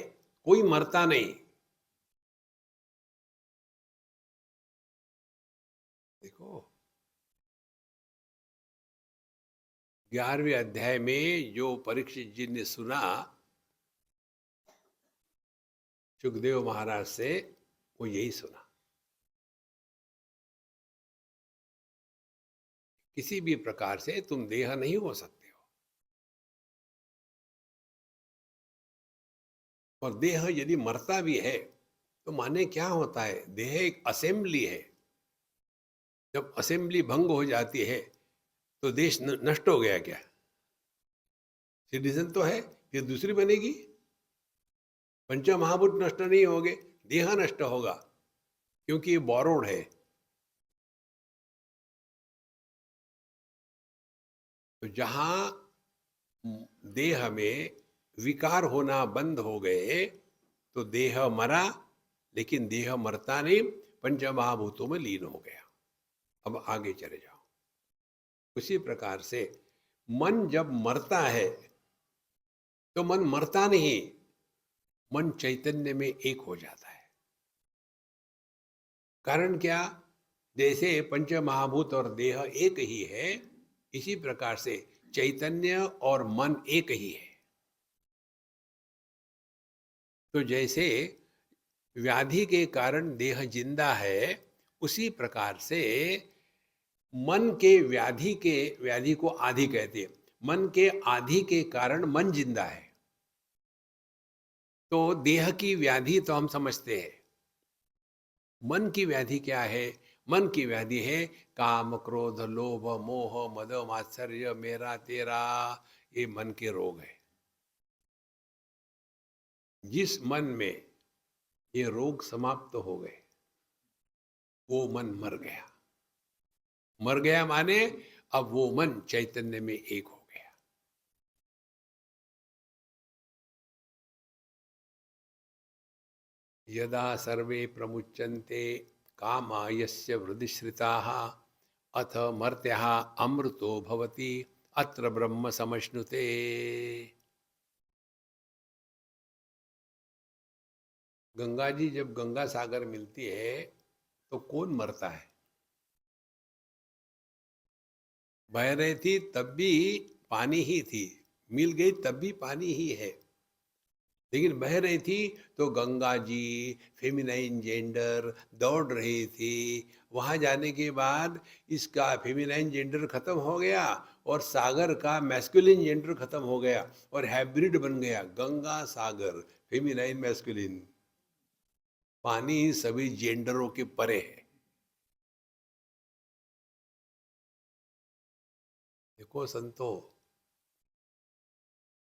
कोई मरता नहीं। देखो 11वें अध्याय में जो परीक्षित जी ने सुना सुखदेव महाराज से, वो यही सुना। किसी भी प्रकार से तुम देह नहीं हो सकते हो। और देह यदि मरता भी है तो माने क्या होता है? देह एक असेंबली है। जब असेंबली भंग हो जाती है तो देश नष्ट हो गया क्या? सिटीजन तो है, फिर दूसरी बनेगी। पंच महाभूत नष्ट नहीं होंगे, देह नष्ट होगा, क्योंकि ये बोरोड है। तो जहां देह में विकार होना बंद हो गए तो देह मरा, लेकिन देह मरता नहीं, पंच महाभूतों में लीन हो गया। अब आगे चले जाओ। उसी प्रकार से मन जब मरता है तो मन मरता नहीं, मन चैतन्य में एक हो जाता है। कारण क्या? जैसे पंच महाभूत और देह एक ही है, इसी प्रकार से चैतन्य और मन एक ही है। तो जैसे व्याधि के कारण देह जिंदा है, उसी प्रकार से मन के व्याधि को आधि कहते हैं, मन के आधि के कारण मन जिंदा है। तो देह की व्याधि तो हम समझते हैं, मन की व्याधि क्या है? मन की व्याधि है काम, क्रोध, लोभ, मोह, मद, मात्सर्य, मेरा तेरा। ये मन के रोग है। जिस मन में ये रोग समाप्त हो गए वो मन मर गया। मर गया माने अब वो मन चैतन्य में एक हो गया। यदा सर्वे प्रमुच्यन्ते कामा यस्य वृद्धिश्रिताः अथ मर्त्यः अमृतो भवति अत्र ब्रह्म समश्नुते। गंगा जी जब गंगा सागर मिलती है तो कौन मरता है? बह रही थी तब भी पानी ही थी, मिल गई तब भी पानी ही है। लेकिन बह रही थी तो गंगा जी फेमिनाइन जेंडर दौड़ रही थी। वहां जाने के बाद इसका फेमिनाइन जेंडर खत्म हो गया और सागर का मैस्कुलिन जेंडर खत्म हो गया और हाइब्रिड बन गया गंगा सागर, फेमिनाइन मैस्कुलिन। पानी सभी जेंडरों के परे है। देखो संतो,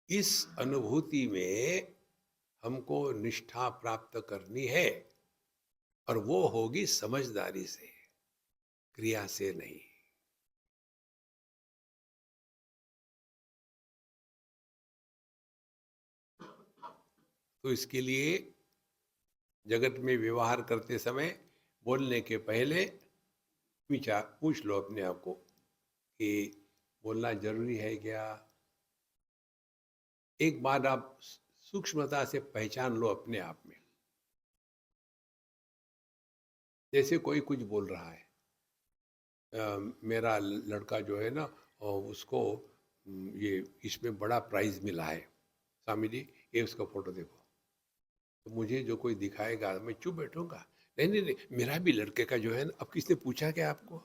इस अनुभूति में हमको निष्ठा प्राप्त करनी है, और वो होगी समझदारी से, क्रिया से नहीं। तो इसके लिए जगत में व्यवहार करते समय बोलने के पहले विचार पूछ लो अपने आप को कि बोलना जरूरी है क्या। एक बात आप सूक्ष्मता से पहचान लो अपने आप में। जैसे कोई कुछ बोल रहा है, मेरा लड़का जो है ना, उसको ये इसमें बड़ा प्राइज मिला है, स्वामी जी ये उसका फोटो देखो। तो मुझे जो कोई दिखाएगा मैं चुप बैठूंगा? नहीं नहीं नहीं, मेरा भी लड़के का जो है ना, अब किसने पूछा क्या आपको?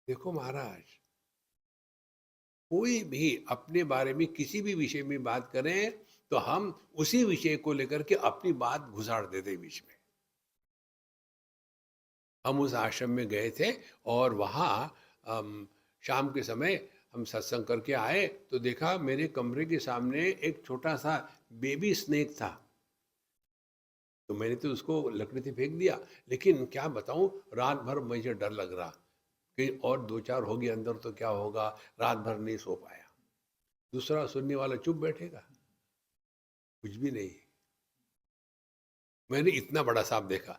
देखो महाराज, कोई भी अपने बारे में किसी भी विषय में बात करें तो हम उसी विषय को लेकर के अपनी बात घुसाड़ देते बीच में। हम उस आश्रम में गए थे और वहाँ शाम के समय हम सत्संग करके आए तो देखा मेरे कमरे के सामने एक छोटा सा बेबी स्नेक था। तो मैंने तो उसको लकड़ी से फेंक दिया, लेकिन क्या बताऊं, रात भर मुझे डर लग रहा कि और दो चार होगी अंदर तो क्या होगा। रात भर नहीं सो पाया। दूसरा सुनने वाला चुप बैठेगा, कुछ भी नहीं। मैंने इतना बड़ा सांप देखा।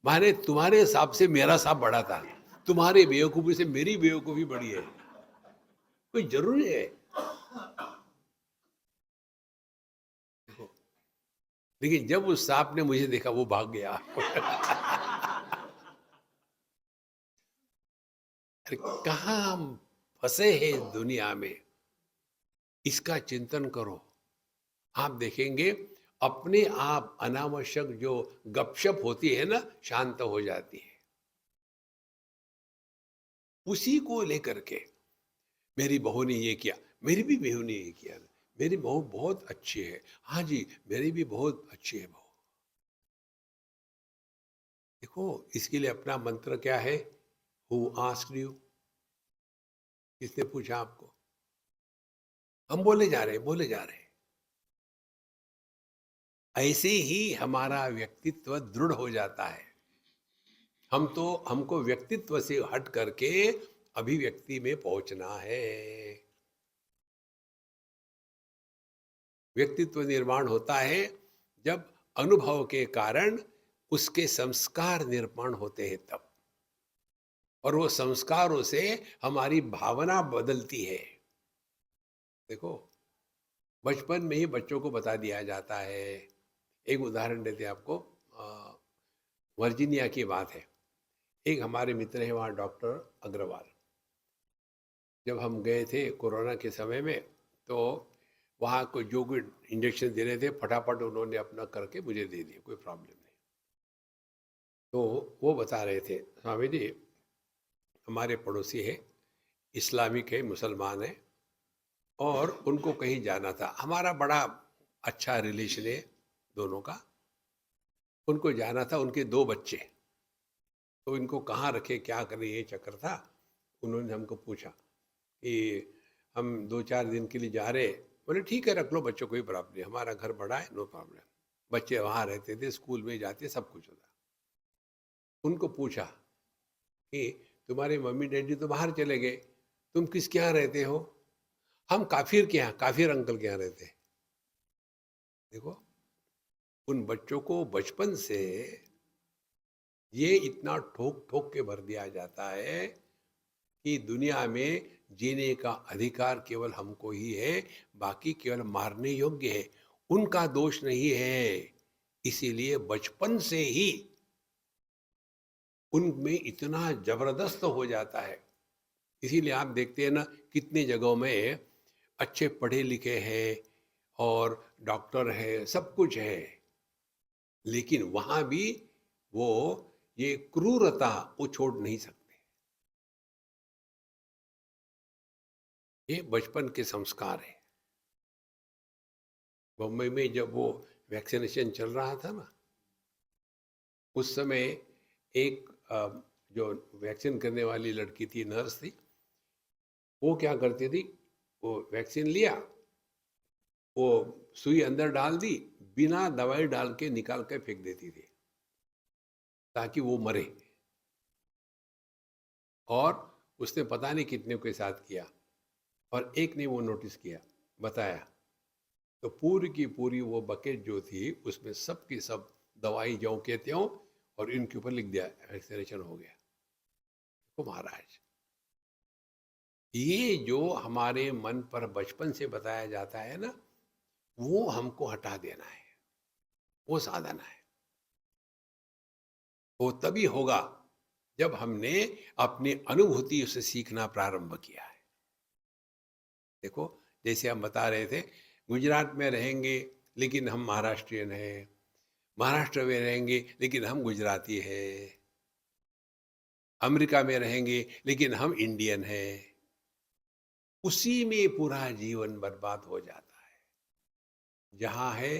माने तुम्हारे सांप से मेरा सांप बड़ा था, तुम्हारी बेवकूफी से मेरी बेवकूफी बड़ी है। कोई जरूरी है? देखो, लेकिन जब उस सांप ने मुझे देखा वो भाग गया। अरे कहाँ हम फंसे हैं दुनिया में, इसका चिंतन करो। आप देखेंगे अपने आप अनावश्यक जो गपशप होती है ना, शांत हो जाती है। उसी को लेकर के मेरी बहू ने ये किया, मेरी भी बहू ने ये किया, मेरी बहू बहुत अच्छी है, हाँ जी मेरी भी बहुत अच्छी है बहू। देखो इसके लिए अपना मंत्र क्या है? Who asked you? किसने पूछा आपको? हम बोले जा रहे बोले जा रहे। ऐसे ही हमारा व्यक्तित्व दृढ़ हो जाता है। हमको व्यक्तित्व से हट करके अभिव्यक्ति में पहुंचना है। व्यक्तित्व निर्माण होता है जब अनुभव के कारण उसके संस्कार निर्माण होते हैं तब, और वो संस्कारों से हमारी भावना बदलती है। देखो बचपन में ही बच्चों को बता दिया जाता है। एक उदाहरण देते हैं आपको। वर्जीनिया की बात है। एक हमारे मित्र हैं वहाँ, डॉक्टर अग्रवाल। जब हम गए थे कोरोना के समय में, तो वहाँ को जो कोई इंजेक्शन दे रहे थे फटाफट उन्होंने अपना करके मुझे दे दिए, कोई प्रॉब्लम नहीं। तो वो बता रहे थे, स्वामी जी हमारे पड़ोसी है, इस्लामिक है, मुसलमान है, और उनको कहीं जाना था। हमारा बड़ा अच्छा रिलेशन है दोनों का। उनको जाना था, उनके दो बच्चे, तो इनको कहाँ रखे क्या करें ये चक्कर था। उन्होंने हमको पूछा कि हम 2-4 दिन के लिए जा रहे। बोले ठीक है रख लो बच्चों, कोई प्रॉब्लम नहीं, हमारा घर बड़ा है, नो प्रॉब्लम। बच्चे वहाँ रहते थे, स्कूल में जाते, सब कुछ होता। उनको पूछा कि तुम्हारे मम्मी डैडी तो बाहर चले गए, तुम किसके यहाँ रहते हो? हम काफिर के यहाँ, काफिर अंकल के यहाँ रहते हैं। देखो उन बच्चों को बचपन से ये इतना ठोक ठोक के भर दिया जाता है कि दुनिया में जीने का अधिकार केवल हमको ही है, बाकी केवल मारने योग्य है, उनका दोष नहीं है। इसीलिए बचपन से ही उनमें इतना जबरदस्त हो जाता है। इसीलिए आप देखते हैं ना कितनी जगहों में अच्छे पढ़े लिखे हैं और डॉक्टर है, सब कुछ है, लेकिन वहां भी वो ये क्रूरता वो छोड़ नहीं सकते। ये बचपन के संस्कार है। बम्बई में जब वो वैक्सीनेशन चल रहा था ना, उस समय एक जो वैक्सीन करने वाली लड़की थी, नर्स थी, वो क्या करती थी, वो वैक्सीन लिया, वो सुई अंदर डाल दी, बिना दवाई डाल के निकाल के फेंक देती थी ताकि वो मरे। और उसने पता नहीं कितने के साथ किया, और एक ने वो नोटिस किया, बताया, तो पूरी की पूरी वो बकेट जो थी उसमें सब की सब दवाई ज्यों के त्यों, और इनके ऊपर लिख दिया वैक्सीनेशन हो गया। तो महाराज ये जो हमारे मन पर बचपन से बताया जाता है ना, वो हमको हटा देना है, वो साधना है। वो तभी होगा जब हमने अपनी अनुभूति से सीखना प्रारंभ किया है। देखो जैसे हम बता रहे थे, गुजरात में रहेंगे लेकिन हम महाराष्ट्रियन हैं, महाराष्ट्र में रहेंगे लेकिन हम गुजराती हैं, अमेरिका में रहेंगे लेकिन हम इंडियन हैं। उसी में पूरा जीवन बर्बाद हो जाता है। जहां है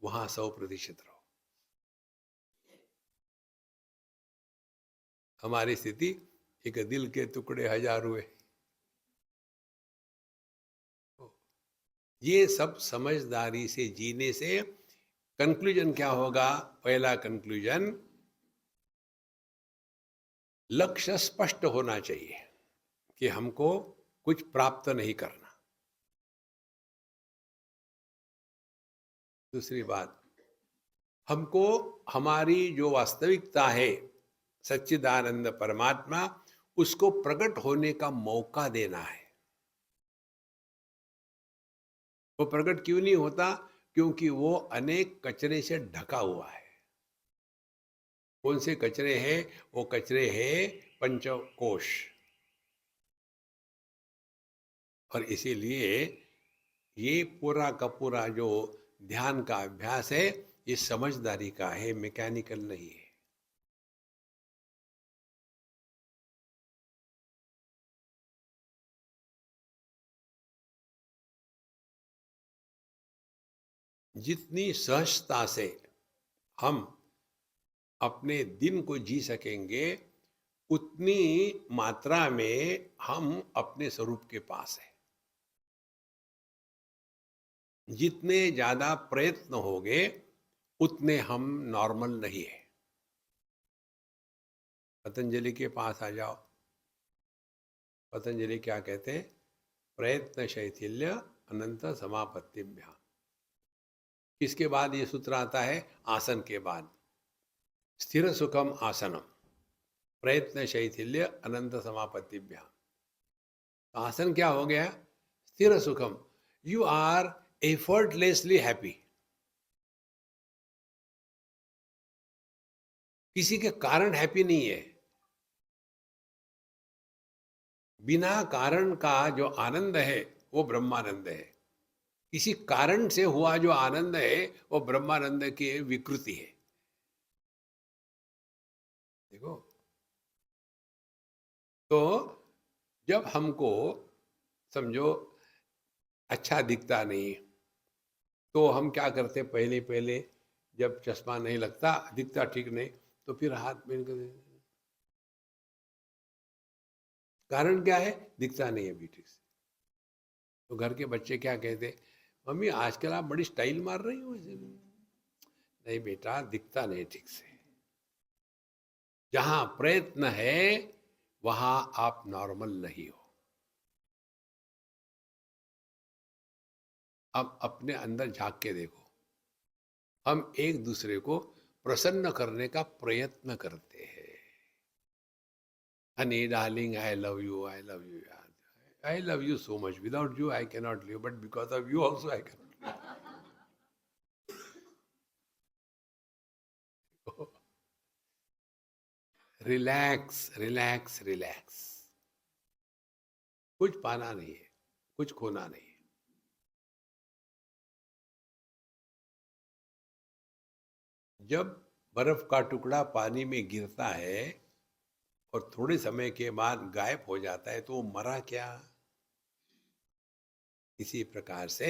वहां 100% रहो। हमारी स्थिति एक दिल के टुकड़े हजार हुए। ये सब समझदारी से जीने से कंक्लूजन क्या होगा? पहला कंक्लूजन, लक्ष्य स्पष्ट होना चाहिए कि हमको कुछ प्राप्त नहीं करना। दूसरी बात, हमको हमारी जो वास्तविकता है, सच्चिदानंद परमात्मा, उसको प्रकट होने का मौका देना है। वो प्रकट क्यों नहीं होता? क्योंकि वो अनेक कचरे से ढका हुआ है। कौन से कचरे हैं? वो कचरे हैं पंचकोश। और इसीलिए ये पूरा का पूरा जो ध्यान का अभ्यास है, ये समझदारी का है, मैकेनिकल नहीं है। जितनी सहजता से हम अपने दिन को जी सकेंगे, उतनी मात्रा में हम अपने स्वरूप के पास है। जितने ज्यादा प्रयत्न होंगे, उतने हम नॉर्मल नहीं है। पतंजलि के पास आ जाओ। पतंजलि क्या कहते हैं? प्रयत्न शैथिल्य अनंत समापत्तिभ्याम। किसके बाद ये सूत्र आता है? आसन के बाद। स्थिर सुखम आसनम, प्रयत्न शैथिल्य अनंत समापत्तिभ्याम। आसन क्या हो गया? स्थिर सुखम, यू आर एफर्टलेसली हैप्पी। किसी के कारण हैप्पी नहीं है। बिना कारण का जो आनंद है, वो ब्रह्मानंद है। किसी कारण से हुआ जो आनंद है, वो ब्रह्मानंद की विकृति है। देखो, तो जब हमको समझो अच्छा दिखता नहीं, तो हम क्या करते? पहले पहले जब चश्मा नहीं लगता, दिखता ठीक नहीं, तो फिर हाथ में कारण क्या है? दिखता नहीं है अभी ठीक से। तो घर के बच्चे क्या कहते? मम्मी आजकल आप बड़ी स्टाइल मार रही हो। ऐसे नहीं बेटा, दिखता नहीं ठीक से। जहां प्रयत्न है, वहां आप नॉर्मल नहीं हो। अब अपने अंदर झांक के देखो। हम एक दूसरे को प्रसन्न करने का प्रयत्न करते हैं। Honey darling, I love you, I love you यार, I love you so much, without you I can not live, but because of you also I can live. Relax relax relax. कुछ पाना नहीं है, कुछ खोना नहीं है। जब बर्फ का टुकड़ा पानी में गिरता है और थोड़े समय के बाद गायब हो जाता है, तो वो मरा क्या? इसी प्रकार से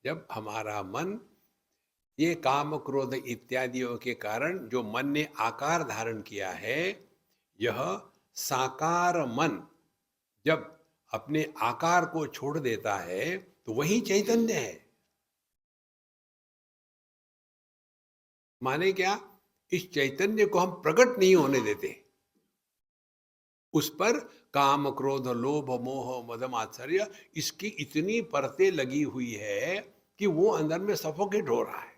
जब हमारा मन ये काम क्रोध इत्यादियों के कारण जो मन ने आकार धारण किया है, यह साकार मन जब अपने आकार को छोड़ देता है, तो वही चैतन्य है। माने क्या? इस चैतन्य को हम प्रकट नहीं होने देते। उस पर काम क्रोध लोभ मोह मद मात्सर्य, इसकी इतनी परतें लगी हुई है कि वो अंदर में सफोकेट हो रहा है।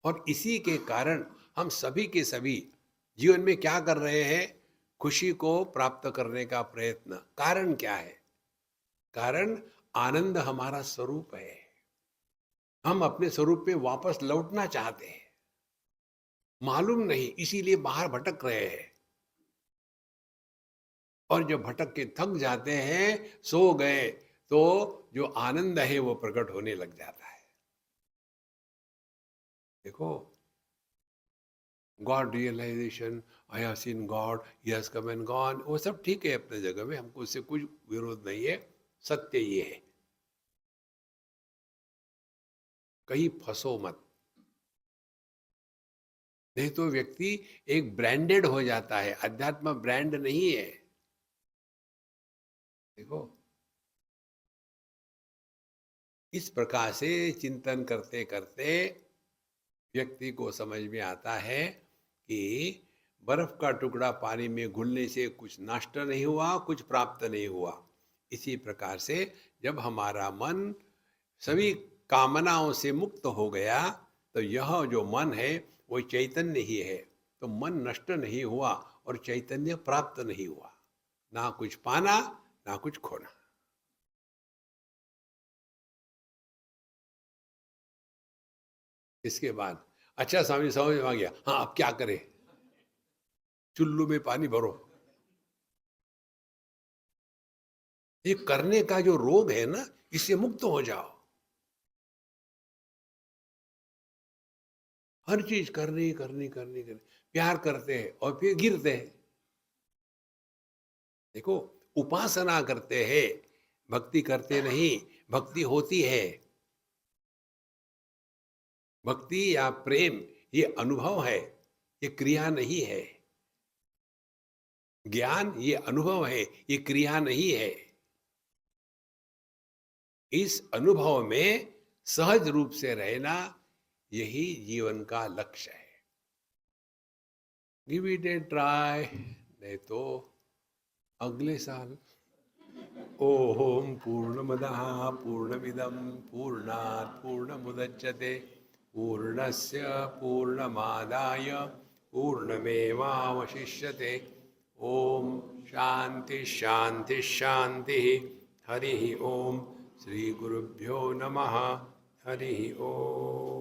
और इसी के कारण हम सभी के सभी जीवन में क्या कर रहे हैं? खुशी को प्राप्त करने का प्रयत्न। कारण क्या है? कारण आनंद हमारा स्वरूप है। हम अपने स्वरूप पे वापस लौटना चाहते हैं, मालूम नहीं, इसीलिए बाहर भटक रहे हैं। और जब भटक के थक जाते हैं, सो गए, तो जो आनंद है वो प्रकट होने लग जाता है। देखो, God realization, I have seen God, he has come and gone, वो सब ठीक है अपने जगह में, हमको उससे कुछ विरोध नहीं है। सत्य ये है, कहीं फंसो मत। नहीं तो व्यक्ति एक ब्रांडेड हो जाता है, अध्यात्म ब्रांड नहीं है। देखो, इस प्रकार से चिंतन करते करते व्यक्ति को समझ में आता है कि बर्फ का टुकड़ा पानी में घुलने से कुछ नष्ट नहीं हुआ, कुछ प्राप्त नहीं हुआ। इसी प्रकार से जब हमारा मन सभी कामनाओं से मुक्त हो गया, तो यह जो मन है वो चैतन्य ही है। तो मन नष्ट नहीं हुआ और चैतन्य प्राप्त नहीं हुआ। ना कुछ पाना, ना कुछ खोना। इसके बाद अच्छा स्वामी समझ में आ गया, हाँ अब क्या करें? चुल्लू में पानी भरो। ये करने का जो रोग है ना, इससे मुक्त हो जाओ। हर चीज करनी करनी करनी करनी, प्यार करते हैं और फिर गिरते हैं। देखो, उपासना करते हैं, भक्ति करते नहीं। भक्ति होती है, भक्ति या प्रेम ये अनुभव है, ये क्रिया नहीं है। ज्ञान ये अनुभव है, ये क्रिया नहीं है। इस अनुभव में सहज रूप से रहना, यही जीवन का लक्ष्य है। गिव इट ए ट्राई, नहीं तो अगले साल। ओम पूर्णमदः पूर्णमिदं पूर्णात् पूर्णमुदच्यते पूर्णस्य पूर्णमादाय पूर्णमेवावशिष्यते। ओम शांति शांति शांति। हरि ओम। श्री गुरुभ्यो नमः। हरि ओम।